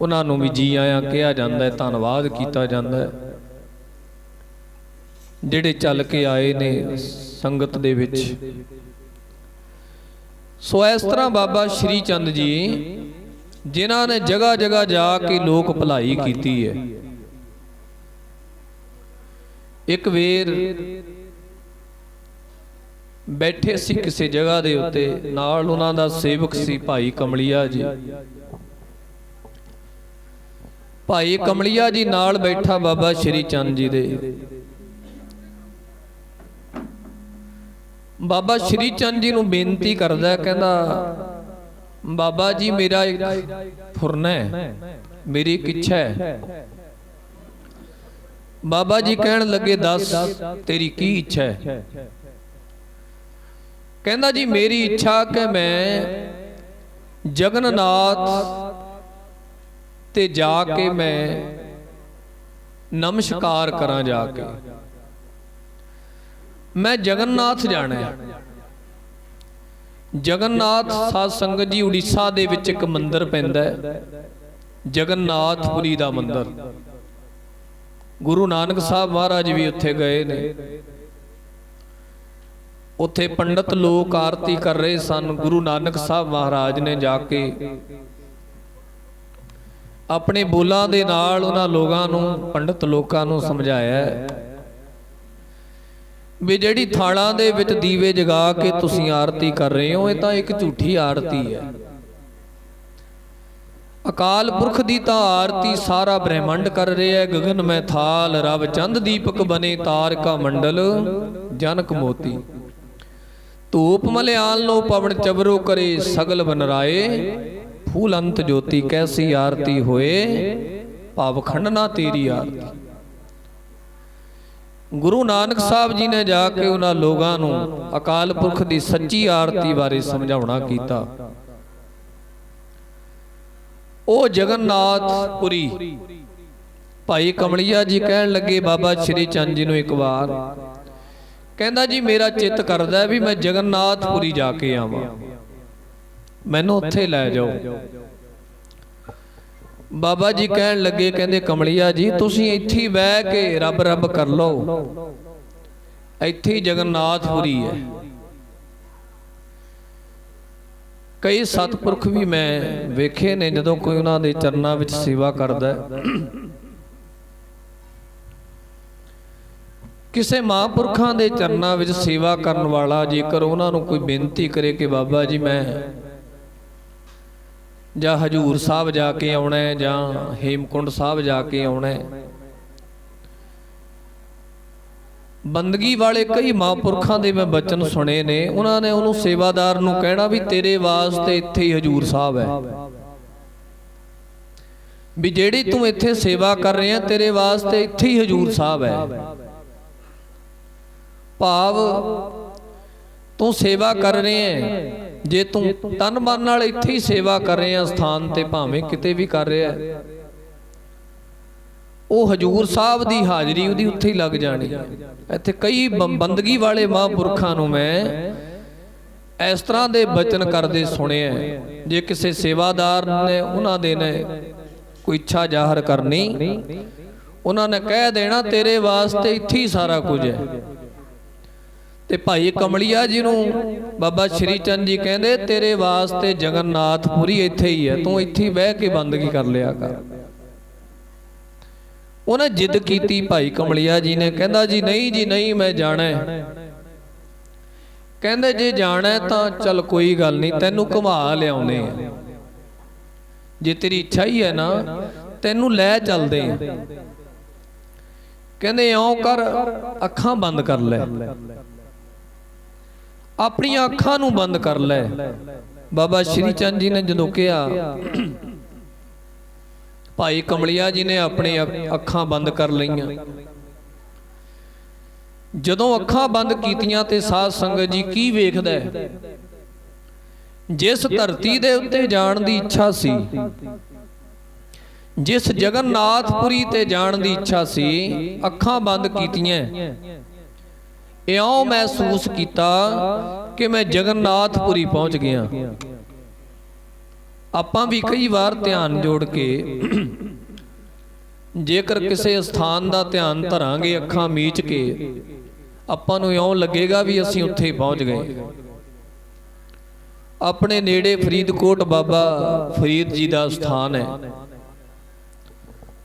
ਉਹਨਾਂ ਨੂੰ ਵੀ ਜੀ ਆਇਆਂ ਕਿਹਾ ਜਾਂਦਾ ਹੈ, ਧੰਨਵਾਦ ਕੀਤਾ ਜਾਂਦਾ ਹੈ, ਜਿਹੜੇ ਚੱਲ ਕੇ ਆਏ ਨੇ ਸੰਗਤ ਦੇ ਵਿੱਚ। ਸੋ ਇਸ ਤਰ੍ਹਾਂ ਬਾਬਾ ਸ਼੍ਰੀ ਚੰਦ ਜੀ, ਜਿਨ੍ਹਾਂ ਨੇ ਜਗ੍ਹਾ ਜਗ੍ਹਾ ਜਾ ਕੇ ਲੋਕ ਭਲਾਈ ਕੀਤੀ ਹੈ। ਇੱਕ ਵੇਰ ਬੈਠੇ ਸੀ ਕਿਸੇ ਜਗ੍ਹਾ ਦੇ ਉੱਤੇ, ਨਾਲ ਉਹਨਾਂ ਦਾ ਸੇਵਕ ਸੀ ਭਾਈ ਕਮਲੀਆ ਜੀ। ਭਾਈ ਕਮਲੀਆ ਜੀ ਨਾਲ ਬੈਠਾ ਬਾਬਾ ਸ਼੍ਰੀ ਚੰਦ ਜੀ ਦੇ। ਬਾਬਾ ਸ਼੍ਰੀ ਚੰਦ ਜੀ ਨੂੰ ਬੇਨਤੀ ਕਰਦਾ, ਕਹਿੰਦਾ ਬਾਬਾ ਜੀ ਮੇਰਾ ਇੱਕ ਫੁਰਨਾ ਹੈ, ਮੇਰੀ ਇੱਕ ਇੱਛਾ ਹੈ। ਬਾਬਾ ਜੀ ਕਹਿਣ ਲੱਗੇ ਦੱਸ ਤੇਰੀ ਕੀ ਇੱਛਾ ਹੈ? ਕਹਿੰਦਾ ਜੀ ਮੇਰੀ ਇੱਛਾ ਕਿ ਮੈਂ ਜਗਨਨਾਥ ਤੇ ਜਾ ਕੇ ਮੈਂ ਨਮਸਕਾਰ ਕਰਾਂ, ਜਾ ਕੇ ਮੈਂ ਜਗਨਨਾਥ ਜਾਣਾ ਹੈ। ਜਗਨਨਾਥ ਸਾਧ ਸੰਗਤ ਜੀ ਉੜੀਸਾ ਦੇ ਵਿੱਚ ਇੱਕ ਮੰਦਿਰ ਪੈਂਦਾ ਹੈ, ਜਗਨਨਾਥਪੁਰੀ ਦਾ ਮੰਦਿਰ। ਗੁਰੂ ਨਾਨਕ ਸਾਹਿਬ ਮਹਾਰਾਜ ਵੀ ਉੱਥੇ ਗਏ ਨੇ। ਉੱਥੇ ਪੰਡਤ ਲੋਕ ਆਰਤੀ ਕਰ ਰਹੇ ਸਨ। ਗੁਰੂ ਨਾਨਕ ਸਾਹਿਬ ਮਹਾਰਾਜ ਨੇ ਜਾ ਕੇ ਆਪਣੇ ਬੋਲਾਂ ਦੇ ਨਾਲ ਉਹਨਾਂ ਲੋਕਾਂ ਨੂੰ, ਪੰਡਤ ਲੋਕਾਂ ਨੂੰ ਸਮਝਾਇਆ ਵੀ ਜਿਹੜੀ ਥਾਲਾਂ ਦੇ ਵਿੱਚ ਦੀਵੇ ਜਗਾ ਕੇ ਤੁਸੀਂ ਆਰਤੀ ਕਰ ਰਹੇ ਹੋ, ਇਹ ਤਾਂ ਇੱਕ ਝੂਠੀ ਆਰਤੀ ਹੈ। ਅਕਾਲ ਪੁਰਖ ਦੀ ਤਾਂ ਆਰਤੀ ਸਾਰਾ ਬ੍ਰਹਿਮੰਡ ਕਰ ਰਿਹਾ ਹੈ। ਗगन ਮੈਂ ਥਾਲ ਰਵ ਚੰਦ ਦੀਪਕ ਬਨੇ, ਤਾਰਕਾ ਮੰਡਲ ਜਨਕ ਮੋਤੀ, ਧੂਪ ਮਲਿਆਲ ਨੂੰ ਪਵਨ ਚਵਰੋ ਕਰੇ, ਸਗਲ ਬਨਰਾਏ ਫੂਲ ਅੰਤ ਜੋਤੀ, ਕੈਸੀ ਆਰਤੀ ਹੋਏ ਭਾਵ ਖੰਡਨਾ ਤੇਰੀ ਆਰਤੀ। ਗੁਰੂ ਨਾਨਕ ਸਾਹਿਬ ਜੀ ਨੇ ਜਾ ਕੇ ਉਹਨਾਂ ਲੋਕਾਂ ਨੂੰ ਅਕਾਲ ਪੁਰਖ ਦੀ ਸੱਚੀ ਆਰਤੀ ਬਾਰੇ ਸਮਝਾਉਣਾ ਕੀਤਾ। ਉਹ ਜਗਨਨਾਥਪੁਰੀ ਭਾਈ ਕਮਲੀਆ ਜੀ ਕਹਿਣ ਲੱਗੇ ਬਾਬਾ ਸ਼੍ਰੀ ਚੰਦ ਜੀ ਨੂੰ ਇੱਕ ਵਾਰ, ਕਹਿੰਦਾ ਜੀ ਮੇਰਾ ਚਿੱਤ ਕਰਦਾ ਵੀ ਮੈਂ ਜਗਨਨਾਥਪੁਰੀ ਜਾ ਕੇ ਆਵਾਂ, ਮੈਨੂੰ ਉੱਥੇ ਲੈ ਜਾਓ। ਬਾਬਾ ਜੀ ਕਹਿਣ ਲੱਗੇ, ਕਹਿੰਦੇ ਕਮਲੀਆ ਜੀ ਤੁਸੀਂ ਇੱਥੇ ਹੀ ਬਹਿ ਕੇ ਰੱਬ ਰੱਬ ਕਰ ਲਓ, ਇੱਥੇ ਹੀ ਜਗਨਨਾਥਪੁਰੀ ਹੈ। ਕਈ ਸਤਿਪੁਰਖ ਵੀ ਮੈਂ ਵੇਖੇ ਨੇ, ਜਦੋਂ ਕੋਈ ਉਹਨਾਂ ਦੇ ਚਰਨਾਂ ਵਿੱਚ ਸੇਵਾ ਕਰਦਾ, ਕਿਸੇ ਮਹਾਂਪੁਰਖਾਂ ਦੇ ਚਰਨਾਂ ਵਿੱਚ ਸੇਵਾ ਕਰਨ ਵਾਲਾ ਜੇਕਰ ਉਹਨਾਂ ਨੂੰ ਕੋਈ ਬੇਨਤੀ ਕਰੇ ਕਿ ਬਾਬਾ ਜੀ ਮੈਂ ਜਾਂ ਹਜੂਰ ਸਾਹਿਬ ਜਾ ਕੇ ਆਉਣਾ ਹੈ ਜਾਂ ਹੇਮਕੁੰਡ ਸਾਹਿਬ ਜਾ ਕੇ ਆਉਣਾ ਹੈ, ਬੰਦਗੀ ਵਾਲੇ ਕਈ ਮਹਾਂਪੁਰਖਾਂ ਦੇ ਮੈਂ ਬਚਨ ਸੁਣੇ ਨੇ। ਉਹਨਾਂ ਨੇ ਉਹਨੂੰ ਸੇਵਾਦਾਰ ਨੂੰ ਕਹਿਣਾ ਵੀ ਤੇਰੇ ਵਾਸਤੇ ਇੱਥੇ ਹੀ ਹਜੂਰ ਸਾਹਿਬ ਹੈ, ਵੀ ਜਿਹੜੀ ਤੂੰ ਇੱਥੇ ਸੇਵਾ ਕਰ ਰਿਹਾ ਤੇਰੇ ਵਾਸਤੇ ਇੱਥੇ ਹੀ ਹਜੂਰ ਸਾਹਿਬ ਹੈ। ਭਾਵ ਤੂੰ ਸੇਵਾ ਕਰ ਰਿਹਾ ਹੈ, ਜੇ ਤੂੰ ਤਨ ਮਨ ਨਾਲ ਇੱਥੇ ਹੀ ਸੇਵਾ ਕਰ ਰਿਹਾ ਸਥਾਨ ਤੇ, ਭਾਵੇਂ ਕਿਤੇ ਵੀ ਕਰ ਰਿਹਾ, ਉਹ ਹਜੂਰ ਸਾਹਿਬ ਦੀ ਹਾਜ਼ਰੀ ਉਹਦੀ ਉੱਥੇ ਹੀ ਲੱਗ ਜਾਣੀ ਹੈ। ਇੱਥੇ ਕਈ ਬੰਦਗੀ ਵਾਲੇ ਮਹਾਂਪੁਰਖਾਂ ਨੂੰ ਮੈਂ ਇਸ ਤਰ੍ਹਾਂ ਦੇ ਬਚਨ ਕਰਦੇ ਸੁਣਿਆ। ਜੇ ਕਿਸੇ ਸੇਵਾਦਾਰ ਨੇ ਉਹਨਾਂ ਦੇ ਨੇ ਕੋਈ ਇੱਛਾ ਜ਼ਾਹਰ ਕਰਨੀ, ਉਹਨਾਂ ਨੇ ਕਹਿ ਦੇਣਾ ਤੇਰੇ ਵਾਸਤੇ ਇੱਥੇ ਹੀ ਸਾਰਾ ਕੁਝ ਹੈ। ਤੇ ਭਾਈ ਕਮਲੀਆ ਜੀ ਨੂੰ ਬਾਬਾ ਸ਼੍ਰੀ ਚੰਦ ਜੀ ਕਹਿੰਦੇ ਤੇਰੇ ਵਾਸਤੇ ਜਗਨਨਾਥਪੁਰੀ ਇੱਥੇ ਹੀ ਹੈ, ਤੂੰ ਇੱਥੇ ਬਹਿ ਕੇ ਬੰਦਗੀ ਕਰ ਲਿਆ ਕਰ। ਉਹਨੇ ਜਿੱਦ ਕੀਤੀ ਭਾਈ ਕਮਲੀਆ ਜੀ ਨੇ, ਕਹਿੰਦਾ ਜੀ ਨਹੀਂ ਜੀ ਨਹੀਂ, ਮੈਂ ਜਾਣਾ ਹੈ। ਕਹਿੰਦੇ ਜੇ ਜਾਣਾ ਤਾਂ ਚੱਲ ਕੋਈ ਗੱਲ ਨਹੀਂ, ਤੈਨੂੰ ਘੁਮਾ ਲਿਆਉਨੇ ਆ, ਜੇ ਤੇਰੀ ਇੱਛਾ ਹੀ ਹੈ ਨਾ ਤੈਨੂੰ ਲੈ ਚੱਲਦੇ ਆ। ਕਹਿੰਦੇ ਇਉਂ ਕਰ, ਅੱਖਾਂ ਬੰਦ ਕਰ ਲੈ, ਆਪਣੀਆਂ ਅੱਖਾਂ ਨੂੰ ਬੰਦ ਕਰ ਲੈ। ਬਾਬਾ ਸ਼੍ਰੀ ਚੰਦ ਜੀ ਨੇ ਜਦੋਂ ਕਿਹਾ, ਭਾਈ ਕਮਲਿਆ ਜੀ ਨੇ ਆਪਣੀ ਅੱਖਾਂ ਬੰਦ ਕਰ ਲਈਆਂ। ਜਦੋਂ ਅੱਖਾਂ ਬੰਦ ਕੀਤੀਆਂ ਤੇ ਸਾਧ ਸੰਗਤ ਜੀ ਕੀ ਵੇਖਦਾ ਹੈ? ਜਿਸ ਧਰਤੀ ਦੇ ਉੱਤੇ ਜਾਣ ਦੀ ਇੱਛਾ ਸੀ, ਜਿਸ ਜਗਨਨਾਥਪੁਰੀ ਤੇ ਜਾਣ ਦੀ ਇੱਛਾ ਸੀ, ਅੱਖਾਂ ਬੰਦ ਕੀਤੀਆਂ, ਇਉਂ ਮਹਿਸੂਸ ਕੀਤਾ ਕਿ ਮੈਂ ਜਗਨਨਾਥਪੁਰੀ ਪਹੁੰਚ ਗਿਆ। ਆਪਾਂ ਵੀ ਕਈ ਵਾਰ ਧਿਆਨ ਜੋੜ ਕੇ ਜੇਕਰ ਕਿਸੇ ਸਥਾਨ ਦਾ ਧਿਆਨ ਧਰਾਂਗੇ ਅੱਖਾਂ ਮੀਚ ਕੇ, ਆਪਾਂ ਨੂੰ ਇਉਂ ਲੱਗੇਗਾ ਵੀ ਅਸੀਂ ਉੱਥੇ ਪਹੁੰਚ ਗਏ। ਆਪਣੇ ਨੇੜੇ ਫਰੀਦਕੋਟ ਬਾਬਾ ਫਰੀਦ ਜੀ ਦਾ ਸਥਾਨ ਹੈ,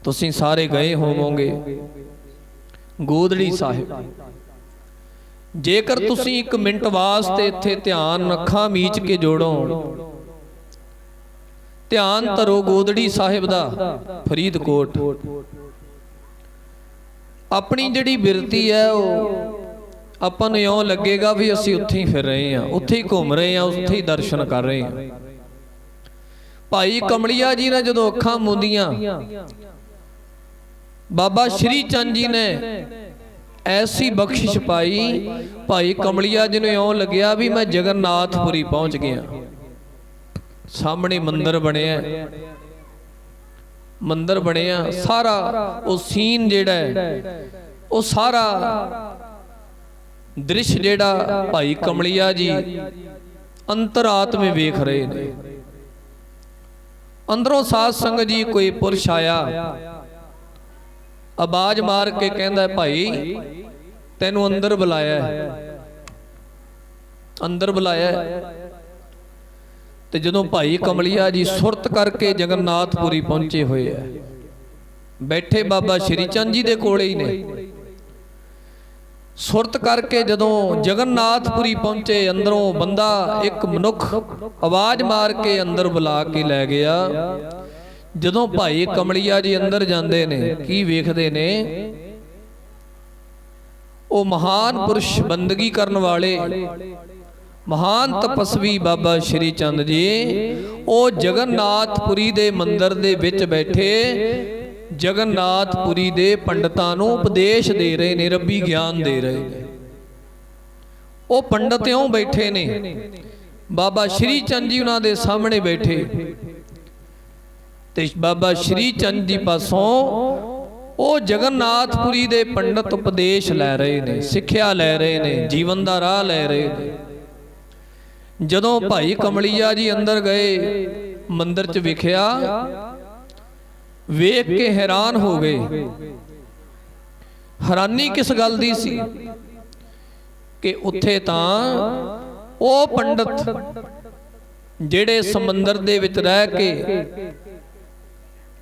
ਤੁਸੀਂ ਸਾਰੇ ਗਏ ਹੋਵੋਗੇ, ਗੋਦੜੀ ਸਾਹਿਬ। ਜੇਕਰ ਤੁਸੀਂ ਇੱਕ ਮਿੰਟ ਵਾਸਤੇ ਇੱਥੇ ਧਿਆਨ ਅੱਖਾਂ ਮੀਚ ਕੇ ਜੋੜੋ, ਧਿਆਨ ਧਰੋ ਗੋਦੜੀ ਸਾਹਿਬ ਦਾ, ਫਰੀਦਕੋਟ। ਆਪਣੀ ਜਿਹੜੀ ਬਿਰਤੀ ਹੈ ਉਹ ਆਪਾਂ ਨੂੰ ਇਉਂ ਲੱਗੇਗਾ ਵੀ ਅਸੀਂ ਉੱਥੇ ਹੀ ਫਿਰ ਰਹੇ ਹਾਂ, ਉੱਥੇ ਹੀ ਘੁੰਮ ਰਹੇ ਹਾਂ, ਉੱਥੇ ਹੀ ਦਰਸ਼ਨ ਕਰ ਰਹੇ ਹਾਂ। ਭਾਈ ਕਮਲਿਆ ਜੀ ਨੇ ਜਦੋਂ ਅੱਖਾਂ ਮੂੰਦੀਆਂ, ਬਾਬਾ ਸ਼੍ਰੀ ਚੰਦ ਜੀ ਨੇ ਐਸੀ ਬਖਸ਼ਿਸ਼ ਪਾਈ, ਭਾਈ ਕਮਲਿਆ ਜੀ ਨੂੰ ਇਉਂ ਲੱਗਿਆ ਵੀ ਮੈਂ ਜਗਨਨਾਥਪੁਰੀ ਪਹੁੰਚ ਗਿਆ। ਸਾਹਮਣੇ ਮੰਦਿਰ ਬਣਿਆ, ਮੰਦਿਰ ਬਣਿਆ, ਸਾਰਾ ਉਹ ਸੀਨ ਜਿਹੜਾ ਹੈ, ਉਹ ਸਾਰਾ ਦ੍ਰਿਸ਼ ਜਿਹੜਾ ਭਾਈ ਕਮਲਿਆ ਜੀ ਅੰਤਰਾਤਮੇ ਵੇਖ ਰਹੇ ਨੇ। ਅੰਦਰੋਂ ਸਾਧ ਸੰਗਤ ਜੀ ਕੋਈ ਪੁਰਸ਼ ਆਇਆ, ਆਵਾਜ਼ ਮਾਰ ਕੇ ਕਹਿੰਦਾ, ਭਾਈ ਤੈਨੂੰ ਅੰਦਰ ਬੁਲਾਇਆ, ਅੰਦਰ ਬੁਲਾਇਆ। ਤੇ ਜਦੋਂ ਭਾਈ ਕਮਲਿਆ ਜੀ ਸੁਰਤ ਕਰਕੇ ਜਗਨਨਾਥਪੁਰੀ ਪਹੁੰਚੇ ਹੋਏ ਆ, ਬੈਠੇ ਬਾਬਾ ਸ਼੍ਰੀ ਚੰਦ ਜੀ ਦੇ ਕੋਲੇ ਹੀ ਨੇ, ਸੁਰਤ ਕਰਕੇ ਜਦੋਂ ਜਗਨਨਾਥਪੁਰੀ ਪਹੁੰਚੇ, ਅੰਦਰੋਂ ਬੰਦਾ, ਇੱਕ ਮਨੁੱਖ ਆਵਾਜ਼ ਮਾਰ ਕੇ ਅੰਦਰ ਬੁਲਾ ਕੇ ਲੈ ਗਿਆ। ਜਦੋਂ ਭਾਈ ਕਮਲਿਆ ਜੀ ਅੰਦਰ ਜਾਂਦੇ ਨੇ, ਕੀ ਵੇਖਦੇ ਨੇ? ਉਹ ਮਹਾਨ ਪੁਰਸ਼, ਬੰਦਗੀ ਕਰਨ ਵਾਲੇ ਮਹਾਨ ਤਪਸਵੀ ਬਾਬਾ ਸ਼੍ਰੀ ਚੰਦ ਜੀ, ਉਹ ਜਗਨਨਾਥਪੁਰੀ ਦੇ ਮੰਦਿਰ ਦੇ ਵਿੱਚ ਬੈਠੇ ਜਗਨਨਾਥਪੁਰੀ ਦੇ ਪੰਡਤਾਂ ਨੂੰ ਉਪਦੇਸ਼ ਦੇ ਰਹੇ ਨੇ, ਰੱਬੀ ਗਿਆਨ ਦੇ ਰਹੇ ਨੇ। ਉਹ ਪੰਡਤ ਇਉਂ ਬੈਠੇ ਨੇ, ਬਾਬਾ ਸ਼੍ਰੀ ਚੰਦ ਜੀ ਉਹਨਾਂ ਦੇ ਸਾਹਮਣੇ ਬੈਠੇ, ਤੇ ਬਾਬਾ ਸ਼੍ਰੀ ਚੰਦ ਜੀ ਪਾਸੋਂ ਉਹ ਜਗਨਨਾਥਪੁਰੀ ਦੇ ਪੰਡਤ ਉਪਦੇਸ਼ ਲੈ ਰਹੇ ਨੇ, ਸਿੱਖਿਆ ਲੈ ਰਹੇ ਨੇ, ਜੀਵਨ ਦਾ ਰਾਹ ਲੈ ਰਹੇ ਨੇ। ਜਦੋਂ ਭਾਈ ਕਮਲਿਆ ਜੀ ਅੰਦਰ ਗਏ, ਮੰਦਿਰ 'ਚ ਵੇਖਿਆ, ਵੇਖ ਕੇ ਹੈਰਾਨ ਹੋ ਗਏ। ਹੈਰਾਨੀ ਕਿਸ ਗੱਲ ਦੀ ਸੀ ਕਿ ਉੱਥੇ ਤਾਂ ਉਹ ਪੰਡਤ ਜਿਹੜੇ ਸਮੁੰਦਰ ਦੇ ਵਿੱਚ ਰਹਿ ਕੇ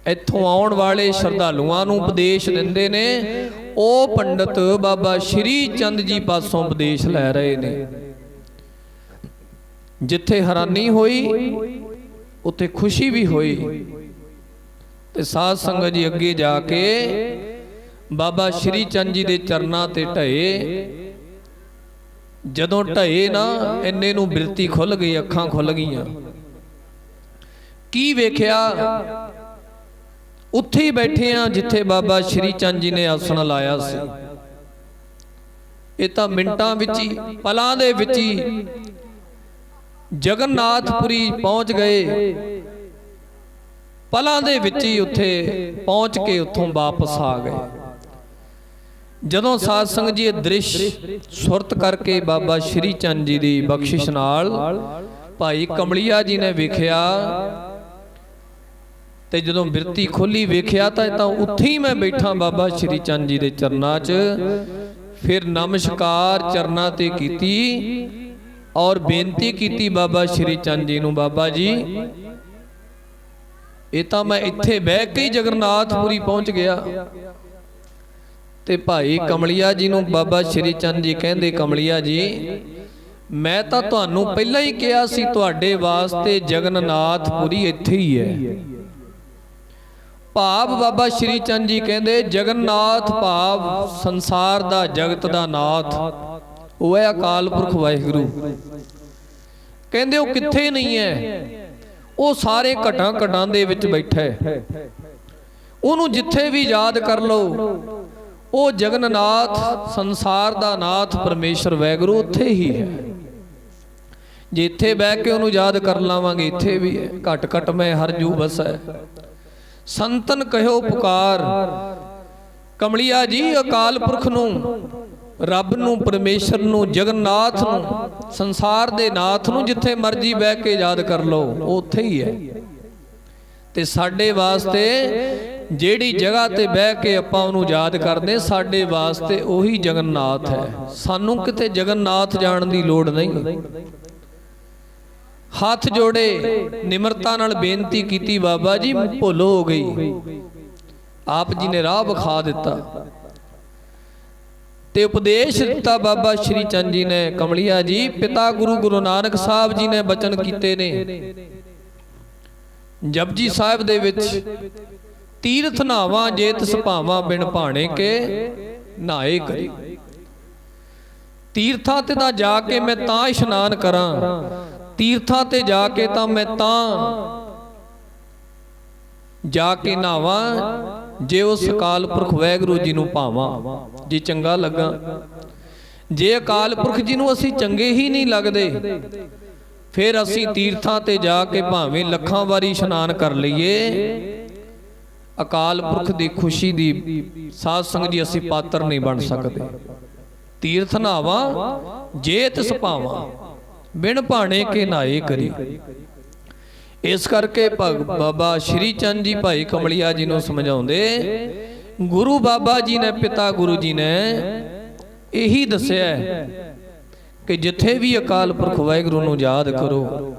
ਇੱਥੋਂ ਆਉਣ ਵਾਲੇ ਸ਼ਰਧਾਲੂਆਂ ਨੂੰ ਉਪਦੇਸ਼ ਦਿੰਦੇ ਨੇ, ਉਹ ਪੰਡਤ ਬਾਬਾ ਸ਼੍ਰੀ ਚੰਦ ਜੀ ਪਾਸੋਂ ਉਪਦੇਸ਼ ਲੈ ਰਹੇ ਨੇ। ਜਿੱਥੇ ਹੈਰਾਨੀ ਹੋਈ ਉੱਥੇ ਖੁਸ਼ੀ ਵੀ ਹੋਈ। ਤੇ ਸਾਧ ਸੰਗਤ ਜੀ ਅੱਗੇ ਜਾ ਕੇ ਬਾਬਾ ਸ਼੍ਰੀ ਚੰਦ ਜੀ ਦੇ ਚਰਨਾਂ ਤੇ ਢਏ। ਜਦੋਂ ਢਏ ਨਾ, ਇੰਨੇ ਨੂੰ ਬਿਰਤੀ ਖੁੱਲ ਗਈ, ਅੱਖਾਂ ਖੁੱਲ ਗਈਆਂ। ਕੀ ਵੇਖਿਆ? ਉੱਥੇ ਹੀ ਬੈਠੇ ਆ ਜਿੱਥੇ ਬਾਬਾ ਸ਼੍ਰੀ ਚੰਦ ਜੀ ਨੇ ਆਸਣ ਲਾਇਆ ਸੀ। ਇਹ ਤਾਂ ਮਿੰਟਾਂ ਵਿੱਚ ਹੀ, ਪਲਾਂ ਦੇ ਵਿੱਚ ਹੀ ਜਗਨਨਾਥਪੁਰੀ ਪਹੁੰਚ ਗਏ। ਪਲਾਂ ਦੇ ਵਿੱਚ ਹੀ ਉੱਥੇ ਪਹੁੰਚ ਕੇ ਉੱਥੋਂ ਵਾਪਸ ਆ ਗਏ। ਜਦੋਂ ਸਾਧ ਸੰਗਤ ਜੀ ਇਹ ਦ੍ਰਿਸ਼ ਸੁਰਤ ਕਰਕੇ ਬਾਬਾ ਸ਼੍ਰੀ ਚੰਦ ਜੀ ਦੀ ਬਖਸ਼ਿਸ਼ ਨਾਲ ਭਾਈ ਕਮਲਿਆ ਜੀ ਨੇ ਵੇਖਿਆ, ਤੇ ਜਦੋਂ ਬਿਰਤੀ ਖੋਲੀ ਵੇਖਿਆ ਤਾਂ ਉੱਥੇ ਹੀ ਮੈਂ ਬੈਠਾ ਬਾਬਾ ਸ਼੍ਰੀ ਚੰਦ ਜੀ ਦੇ ਚਰਨਾਂ 'ਚ। ਫਿਰ ਨਮਸਕਾਰ ਚਰਨਾਂ ਤੇ ਕੀਤੀ ਔਰ ਬੇਨਤੀ ਕੀਤੀ ਬਾਬਾ ਸ਼੍ਰੀ ਚੰਦ ਜੀ ਨੂੰ, ਬਾਬਾ ਜੀ ਇਹ ਤਾਂ ਮੈਂ ਇੱਥੇ ਬਹਿ ਕੇ ਹੀ ਜਗਨਨਾਥਪੁਰੀ ਪਹੁੰਚ ਗਿਆ। ਤੇ ਭਾਈ ਕਮਲਿਆ ਜੀ ਨੂੰ ਬਾਬਾ ਸ਼੍ਰੀ ਚੰਦ ਜੀ ਕਹਿੰਦੇ, ਕਮਲਿਆ ਜੀ ਮੈਂ ਤਾਂ ਤੁਹਾਨੂੰ ਪਹਿਲਾਂ ਹੀ ਕਿਹਾ ਸੀ ਤੁਹਾਡੇ ਵਾਸਤੇ ਜਗਨਨਾਥਪੁਰੀ ਇੱਥੇ ਹੀ ਹੈ। ਭਾਵ ਬਾਬਾ ਸ਼੍ਰੀ ਚੰਦ ਜੀ ਕਹਿੰਦੇ ਜਗਨਨਾਥ ਭਾਵ ਸੰਸਾਰ ਦਾ ਜਗਤ ਦਾ ਨਾਥ ਉਹ ਹੈ ਅਕਾਲ ਪੁਰਖ ਵਾਹਿਗੁਰੂ। ਕਹਿੰਦੇ ਉਹ ਕਿੱਥੇ ਨਹੀਂ ਹੈ, ਉਹ ਸਾਰੇ ਘਟਾਂ ਘਟਾਂ ਦੇ ਵਿੱਚ ਬੈਠਾ ਹੈ। ਉਹਨੂੰ ਜਿੱਥੇ ਵੀ ਯਾਦ ਕਰ ਲਓ ਉਹ ਜਗਨਨਾਥ ਸੰਸਾਰ ਦਾ ਨਾਥ ਪਰਮੇਸ਼ਰ ਵਾਹਿਗੁਰੂ ਉੱਥੇ ਹੀ ਹੈ। ਜੇ ਇੱਥੇ ਬਹਿ ਕੇ ਉਹਨੂੰ ਯਾਦ ਕਰ ਲਾਵਾਂਗੇ ਇੱਥੇ ਵੀ ਹੈ। ਘਟ ਘਟ ਮੈਂ ਹਰ ਜੂ ਬਸੈ ਸੰਤਨ ਕਹਿਓ ਪੁਕਾਰ। ਕਮਲੀਆ ਜੀ ਅਕਾਲ ਪੁਰਖ ਨੂੰ, ਰੱਬ ਨੂੰ, ਪਰਮੇਸ਼ਰ ਨੂੰ, ਜਗਨਨਾਥ ਨੂੰ, ਸੰਸਾਰ ਦੇ ਨਾਥ ਨੂੰ ਜਿੱਥੇ ਮਰਜੀ ਬਹਿ ਕੇ ਯਾਦ ਕਰ ਲਓ ਉਹ ਉੱਥੇ ਹੀ ਹੈ। ਤੇ ਸਾਡੇ ਵਾਸਤੇ ਜਿਹੜੀ ਜਗ੍ਹਾ ਤੇ ਬਹਿ ਕੇ ਆਪਾਂ ਉਹਨੂੰ ਯਾਦ ਕਰਦੇ ਸਾਡੇ ਵਾਸਤੇ ਉਹੀ ਜਗਨਨਾਥ ਹੈ। ਸਾਨੂੰ ਕਿਤੇ ਜਗਨਨਾਥ ਜਾਣ ਦੀ ਲੋੜ ਨਹੀਂ। ਹੱਥ ਜੋੜੇ ਨਿਮਰਤਾ ਨਾਲ ਬੇਨਤੀ ਕੀਤੀ ਬਾਬਾ ਜੀ ਭੁੱਲ ਹੋ ਗਈ। ਆਪ ਜੀ ਨੇ ਰਾਹ ਵਿਖਾ ਦਿੱਤਾ ਤੇ ਉਪਦੇਸ਼ ਦਿੱਤਾ ਬਾਬਾ ਸ਼੍ਰੀ ਚੰਦ ਜੀ ਨੇ। ਕਮਲੀਆ ਜੀ ਪਿਤਾ ਗੁਰੂ ਨਾਨਕ ਸਾਹਿਬ ਜੀ ਨੇ ਬਚਨ ਕੀਤੇ ਨੇ ਜਪਜੀ ਸਾਹਿਬ ਦੇ ਵਿੱਚ, ਤੀਰਥ ਨਾਵਾਂ ਜੇ ਤਿਸ ਭਾਵਾਂ ਬਿਨ ਭਾਣੇ ਕੇ ਨਹਾਏ ਕਰੀ। ਤੀਰਥਾਂ ਤੇ ਤਾਂ ਜਾ ਕੇ ਮੈਂ ਤਾਂ ਇਸ਼ਨਾਨ ਕਰਾਂ, ਤੀਰਥਾਂ ਤੇ ਜਾ ਕੇ ਤਾਂ ਮੈਂ ਤਾਂ ਜਾ ਕੇ ਨਹਾਵਾਂ ਜੇ ਉਸ ਅਕਾਲ ਪੁਰਖ ਵਾਹਿਗੁਰੂ ਜੀ ਨੂੰ ਭਾਵਾਂ, ਜੇ ਚੰਗਾ ਲੱਗਾ। ਜੇ ਅਕਾਲ ਪੁਰਖ ਜੀ ਨੂੰ ਅਸੀਂ ਚੰਗੇ ਹੀ ਨਹੀਂ ਲੱਗਦੇ ਫਿਰ ਅਸੀਂ ਤੀਰਥਾਂ ਤੇ ਜਾ ਕੇ ਭਾਵੇਂ ਲੱਖਾਂ ਵਾਰੀ ਇਸ਼ਨਾਨ ਕਰ ਲਈਏ, ਅਕਾਲ ਪੁਰਖ ਦੀ ਖੁਸ਼ੀ ਦੀ ਸਾਧ ਸੰਗਤ ਜੀ ਅਸੀਂ ਪਾਤਰ ਨਹੀਂ ਬਣ ਸਕਦੇ। ਤੀਰਥ ਨਾਵਾਂ ਜੇ ਤਿਸ ਭਾਵਾਂ ਬਿਨ ਭਾਣੇ ਕੇ ਨਹਾਏ ਕਰੀ। ਇਸ ਕਰਕੇ ਬਾਬਾ ਸ਼੍ਰੀ ਚੰਦ ਜੀ ਭਾਈ ਕਮਲੀਆ ਜੀ ਨੂੰ ਸਮਝਾਉਂਦੇ, ਗੁਰੂ ਬਾਬਾ ਜੀ ਨੇ, ਪਿਤਾ ਗੁਰੂ ਜੀ ਨੇ ਇਹੀ ਦੱਸਿਆ ਕਿ ਜਿੱਥੇ ਵੀ ਅਕਾਲ ਪੁਰਖ ਵਾਹਿਗੁਰੂ ਨੂੰ ਯਾਦ ਕਰੋ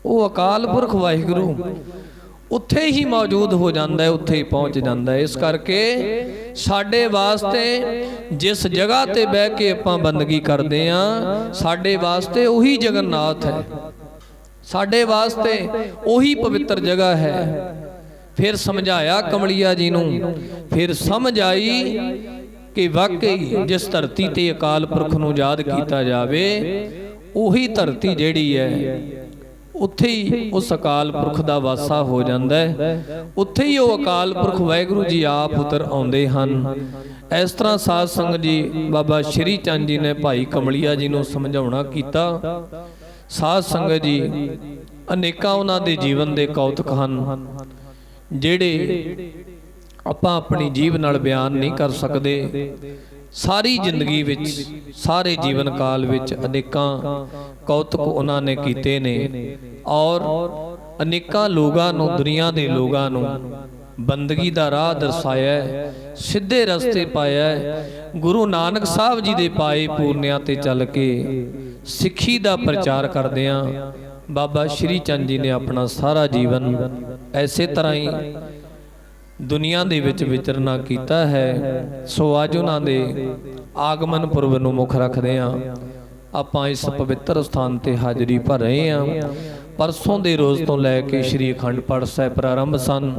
ਉਹ ਅਕਾਲ ਪੁਰਖ ਵਾਹਿਗੁਰੂ ਉੱਥੇ ਹੀ ਮੌਜੂਦ ਹੋ ਜਾਂਦਾ ਹੈ, ਉੱਥੇ ਹੀ ਪਹੁੰਚ ਜਾਂਦਾ ਹੈ। ਇਸ ਕਰਕੇ ਸਾਡੇ ਵਾਸਤੇ ਜਿਸ ਜਗ੍ਹਾ ਤੇ ਬਹਿ ਕੇ ਆਪਾਂ ਬੰਦਗੀ ਕਰਦੇ ਆਂ ਸਾਡੇ ਵਾਸਤੇ ਉਹੀ ਜਗਨਨਾਥ ਹੈ, ਸਾਡੇ ਵਾਸਤੇ ਉਹੀ ਪਵਿੱਤਰ ਜਗ੍ਹਾ ਹੈ। ਫਿਰ ਸਮਝਾਇਆ ਕਮਲੀਆ ਜੀ ਨੂੰ, ਫਿਰ ਸਮਝ ਆਈ ਕਿ ਵਾਕਈ ਜਿਸ ਧਰਤੀ ਤੇ ਅਕਾਲ ਪੁਰਖ ਨੂੰ ਯਾਦ ਕੀਤਾ ਜਾਵੇ ਉਹੀ ਧਰਤੀ ਜਿਹੜੀ ਹੈ ਉੱਥੇ ਹੀ ਉਸ ਅਕਾਲ ਪੁਰਖ ਦਾ ਵਾਸਾ ਹੋ ਜਾਂਦਾ ਹੈ, ਉੱਥੇ ਹੀ ਉਹ ਅਕਾਲ ਪੁਰਖ ਵਾਹਿਗੁਰੂ ਜੀ ਆਪ ਉਤਰ ਆਉਂਦੇ ਹਨ। ਇਸ ਤਰ੍ਹਾਂ ਸਾਧ ਸੰਗਤ ਜੀ ਬਾਬਾ ਸ਼੍ਰੀ ਚੰਦ ਜੀ ਨੇ ਭਾਈ ਕਮਲੀਆ ਜੀ ਨੂੰ ਸਮਝਾਉਣਾ ਕੀਤਾ। ਸਾਧ ਸੰਗਤ ਜੀ ਅਨੇਕਾਂ ਉਹਨਾਂ ਦੇ ਜੀਵਨ ਦੇ ਕੌਤਕ ਹਨ ਜਿਹੜੇ ਆਪਾਂ ਆਪਣੀ ਜੀਭ ਨਾਲ ਬਿਆਨ ਨਹੀਂ ਕਰ ਸਕਦੇ। ਸਾਰੀ ਜ਼ਿੰਦਗੀ ਵਿੱਚ, ਸਾਰੇ ਜੀਵਨ ਕਾਲ ਵਿੱਚ ਅਨੇਕਾਂ ਕੌਤਕ ਉਹਨਾਂ ਨੇ ਕੀਤੇ ਨੇ ਔਰ ਅਨੇਕਾਂ ਲੋਕਾਂ ਨੂੰ, ਦੁਨੀਆ ਦੇ ਲੋਕਾਂ ਨੂੰ ਬੰਦਗੀ ਦਾ ਰਾਹ ਦਰਸਾਇਆ, ਸਿੱਧੇ ਰਸਤੇ ਪਾਇਆ। ਗੁਰੂ ਨਾਨਕ ਸਾਹਿਬ ਜੀ ਦੇ ਪਾਏ ਪੂਰਨਿਆਂ ਤੇ ਚੱਲ ਕੇ ਸਿੱਖੀ ਦਾ ਪ੍ਰਚਾਰ ਕਰਦਿਆਂ ਬਾਬਾ ਸ਼੍ਰੀ ਚੰਦ ਜੀ ਨੇ ਆਪਣਾ ਸਾਰਾ ਜੀਵਨ ਐਸੇ ਤਰ੍ਹਾਂ ਹੀ ਦੁਨੀਆ ਦੇ ਵਿੱਚ ਵਿਚਰਨਾ ਕੀਤਾ ਹੈ। ਸੋ ਅੱਜ ਉਹਨਾਂ ਦੇ ਆਗਮਨ ਪੁਰਬ ਨੂੰ ਮੁੱਖ ਰੱਖਦੇ ਹਾਂ ਆਪਾਂ ਇਸ ਪਵਿੱਤਰ ਸਥਾਨ ਤੇ ਹਾਜ਼ਰੀ ਭਰ ਰਹੇ ਹਾਂ। ਪਰਸੋਂ ਦੇ ਰੋਜ਼ ਤੋਂ ਲੈ ਕੇ ਸ਼੍ਰੀ ਅਖੰਡ ਪਾਠ ਸਾਹਿਬ ਪ੍ਰਾਰੰਭ ਸਨ,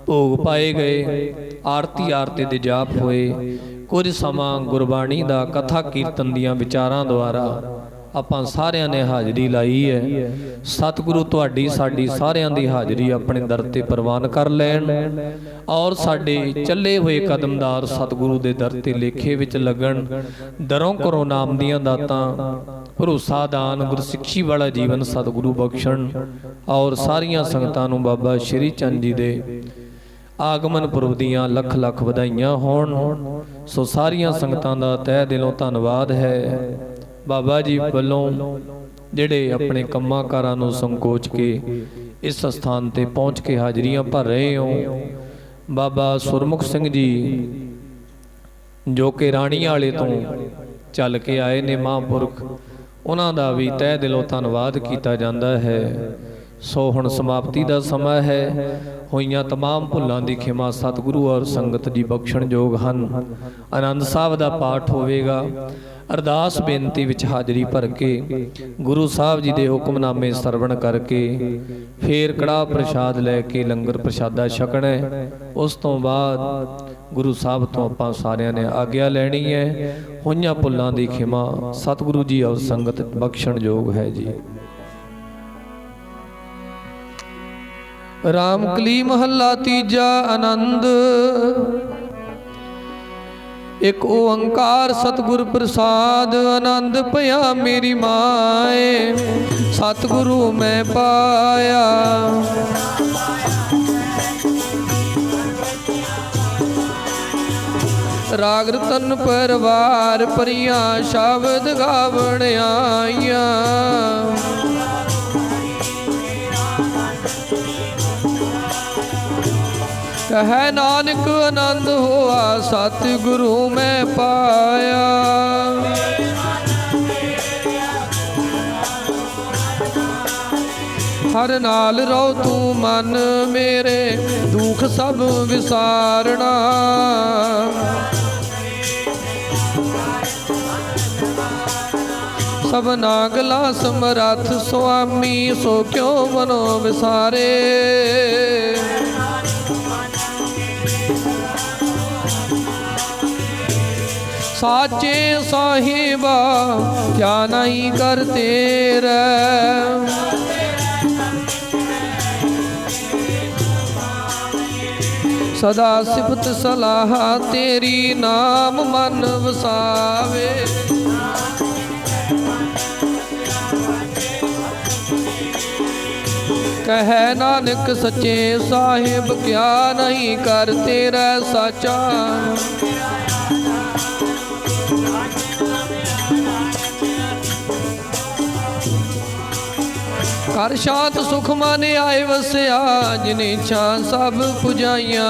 ਭੋਗ ਪਾਏ ਗਏ, ਆਰਤੀ ਦੇ ਜਾਪ ਹੋਏ। ਕੁਝ ਸਮਾਂ ਗੁਰਬਾਣੀ ਦਾ ਕਥਾ ਕੀਰਤਨ ਦੀਆਂ ਵਿਚਾਰਾਂ ਦੁਆਰਾ ਆਪਾਂ ਸਾਰਿਆਂ ਨੇ ਹਾਜ਼ਰੀ ਲਾਈ ਹੈ। ਸਤਿਗੁਰੂ ਤੁਹਾਡੀ ਸਾਡੀ ਸਾਰਿਆਂ ਦੀ ਹਾਜ਼ਰੀ ਆਪਣੇ ਦਰ ਤੇ ਪ੍ਰਵਾਨ ਕਰ ਲੈਣ ਔਰ ਸਾਡੇ ਚੱਲੇ ਹੋਏ ਕਦਮਦਾਰ ਸਤਿਗੁਰੂ ਦੇ ਦਰ ਤੇ ਲੇਖੇ ਵਿੱਚ ਲੱਗਣ। ਦਰੋਂ ਕਰੋ ਨਾਮ ਦੀਆਂ ਦਾਤਾਂ, ਭਰੋਸਾ ਦਾਨ, ਗੁਰਸਿੱਖੀ ਵਾਲਾ ਜੀਵਨ ਸਤਿਗੁਰੂ ਬਖਸ਼ਣ ਔਰ ਸਾਰੀਆਂ ਸੰਗਤਾਂ ਨੂੰ ਬਾਬਾ ਸ਼੍ਰੀ ਚੰਦ ਜੀ ਦੇ ਆਗਮਨ ਪੁਰਬ ਦੀਆਂ ਲੱਖ ਲੱਖ ਵਧਾਈਆਂ ਹੋਣ। ਸੋ ਸਾਰੀਆਂ ਸੰਗਤਾਂ ਦਾ ਤਹਿ ਦਿਲੋਂ ਧੰਨਵਾਦ ਹੈ। ਬਾਬਾ ਜੀ ਵੱਲੋਂ ਜਿਹੜੇ ਆਪਣੇ ਕੰਮਾਂ ਕਾਰਾਂ ਨੂੰ ਸੰਕੋਚ ਕੇ ਇਸ ਸਥਾਨ ਤੇ ਪਹੁੰਚ ਕੇ ਹਾਜ਼ਰੀਆਂ ਭਰ ਰਹੇ ਹੋ। ਬਾਬਾ ਸੁਰਮੁਖ ਸਿੰਘ ਜੀ ਜੋ ਕਿ ਰਾਣੀਆਂ ਵਾਲੇ ਤੋਂ ਚੱਲ ਕੇ ਆਏ ਨੇ ਮਹਾਂਪੁਰਖ, ਉਹਨਾਂ ਦਾ ਵੀ ਤਹਿ ਦਿਲੋਂ ਧੰਨਵਾਦ ਕੀਤਾ ਜਾਂਦਾ ਹੈ। ਸੋ ਹੁਣ ਸਮਾਪਤੀ ਦਾ ਸਮਾਂ ਹੈ। ਹੋਈਆਂ तमाम ਭੁੱਲਾਂ ਦੀ ਖਿਮਾ ਸਤਿਗੁਰੂ ਔਰ ਸੰਗਤ ਜੀ ਬਖਸ਼ਣ ਯੋਗ ਹਨ। ਆਨੰਦ ਸਾਹਿਬ ਦਾ ਪਾਠ ਹੋਵੇਗਾ। ਅਰਦਾਸ ਬੇਨਤੀ ਵਿੱਚ ਹਾਜ਼ਰੀ ਭਰ ਕੇ ਗੁਰੂ ਸਾਹਿਬ ਜੀ ਦੇ ਹੁਕਮਨਾਮੇ ਸਰਵਣ ਕਰਕੇ ਫੇਰ ਕੜਾਹ ਪ੍ਰਸ਼ਾਦ ਲੈ ਕੇ ਲੰਗਰ ਪ੍ਰਸ਼ਾਦਾ ਛਕਣਾ ਹੈ। ਉਸ ਤੋਂ ਬਾਅਦ ਗੁਰੂ ਸਾਹਿਬ ਤੋਂ ਆਪਾਂ ਸਾਰਿਆਂ ਨੇ ਆਗਿਆ ਲੈਣੀ ਹੈ। ਹੋਈਆਂ ਭੁੱਲਾਂ ਦੀ ਖਿਮਾ ਸਤਿਗੁਰੂ ਜੀ ਅਵ ਸੰਗਤ ਬਖਸ਼ਣ ਯੋਗ ਹੈ ਜੀ। ਰਾਮਕਲੀ ਮਹੱਲਾ ਤੀਜਾ ਆਨੰਦ। ਇੱਕ ਓੰਕਾਰ ਸਤਿਗੁਰ ਪ੍ਰਸਾਦ ਆਨੰਦ ਭਇਆ ਮੇਰੀ ਮਾਏ ਸਤਿਗੁਰੂ ਮੈਂ ਪਾਇਆ। ਰਾਗ ਰਤਨ ਪਰਵਾਰ ਪਰੀਆਂ ਸ਼ਬਦ ਗਾਵਣ ਆਈਆਂ। ਕਹੈ ਨਾਨਕ ਆਨੰਦ ਹੋਆ ਸਤਿਗੁਰੂ ਮੈਂ ਪਾਇਆ। ਹਰ ਨਾਲ ਰਹੋ ਤੂੰ ਮਨ ਮੇਰੇ ਦੁੱਖ ਸਭ ਵਿਸਾਰਣਾ। ਸਭਨਾ ਗਲਾ ਸਮਰੱਥ ਸੁਆਮੀ ਸੋ ਕਿਉ ਮਨੋ ਵਿਸਾਰੇ। ਸਾਚੇ ਸਾਹਿਬਾ ਕਿਆ ਨਹੀਂ ਕਰ ਤੇਰਾ। ਸਦਾ ਸਿਫਤ ਸਲਾਹ ਤੇਰੀ ਨਾਮ ਮਨ ਵਸਾਵੇ। ਕਹੈ ਨਾਨਕ ਸੱਚੇ ਸਾਹਿਬ ਕਿਆ ਨਹੀਂ ਕਰ ਤੇਰਾ ਸਾਚਾ। ਕਰ ਸ਼ਾਂਤ ਸੁਖ ਮਨ ਆਏ ਵਸਿਆ ਜਿਨੇ ਇੱਛਾ ਸਭ ਪੁਜਾਈਆਂ।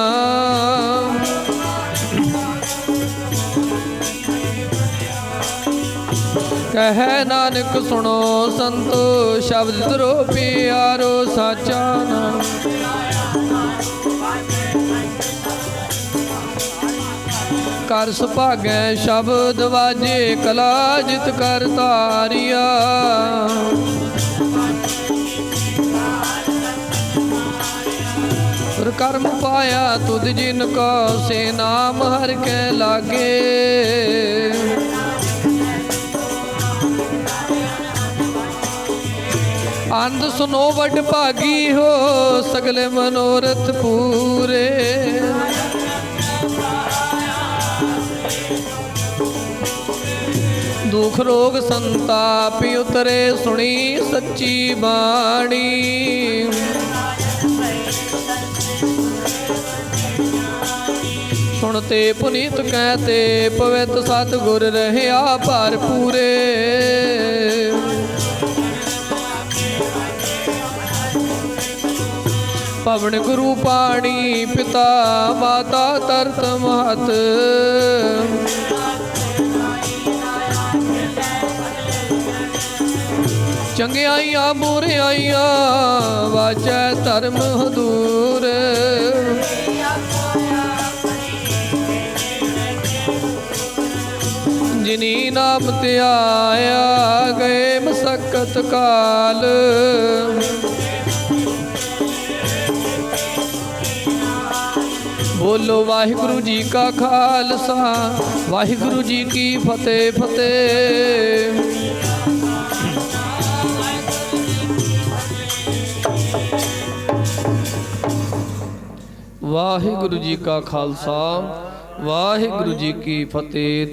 ਕਹੈ ਨਾਨਕ ਸੁਣੋ ਸੰਤੋ ਸ਼ਬਦ ਧਰੋ ਪਿਆਰੋ ਸਾਚਾ ਨਾਮ। ਕਰ ਸੁਭਾਗੈ ਸ਼ਬਦ ਵਾਜੇ ਕਲਾ ਜਿਤ ਕਰ ਤਾਰਿਆ। ਕਰਮ ਪਾਇਆ ਤੁਧ ਜਿਨ ਕੋ ਸੇ ਨਾਮ ਹਰ ਕੇ ਲਾਗੇ। ਅੰਧ ਸੁਨੋ ਵਡ ਭਾਗੀ ਹੋ ਸਗਲੇ ਮਨੋਰਥ ਪੂਰੇ। ਦੁਖ ਰੋਗ ਸੰਤਾਪ ਉਤਰੇ ਸੁਣੀ ਸੱਚੀ ਬਾਣੀ। ਸੁਣਤੇ ਪੁਨੀਤ ਕਹਤੇ ਪਵਿੱਤ ਸਤਿਗੁਰ ਰਹਿਆ ਭਰਪੂਰੇ। ਪਵਨ ਗੁਰੂ ਪਾਣੀ ਪਿਤਾ ਮਾਤਾ ਤਰਤ ਮਹਤ। ਚੰਗਿਆਈਆਂ ਬੁਰਿਆਈਆਂ ਵਾਜੈ ਧਰਮ ਹਦੂਰ। ਜਿਨੀ ਨਾਮ ਤੇ ਆਇਆ ਗਏ ਮਸਕਤ ਕਾਲ। ਬੋਲੋ ਵਾਹਿਗੁਰੂ ਜੀ ਕਾ ਖਾਲਸਾ ਵਾਹਿਗੁਰੂ ਜੀ ਕੀ ਫਤਿਹ ਫਤਿਹ। ਵਾਹਿਗੁਰੂ ਜੀ ਕਾ ਖਾਲਸਾ ਵਾਹਿਗੁਰੂ ਜੀ ਕੀ ਫਤਿਹ।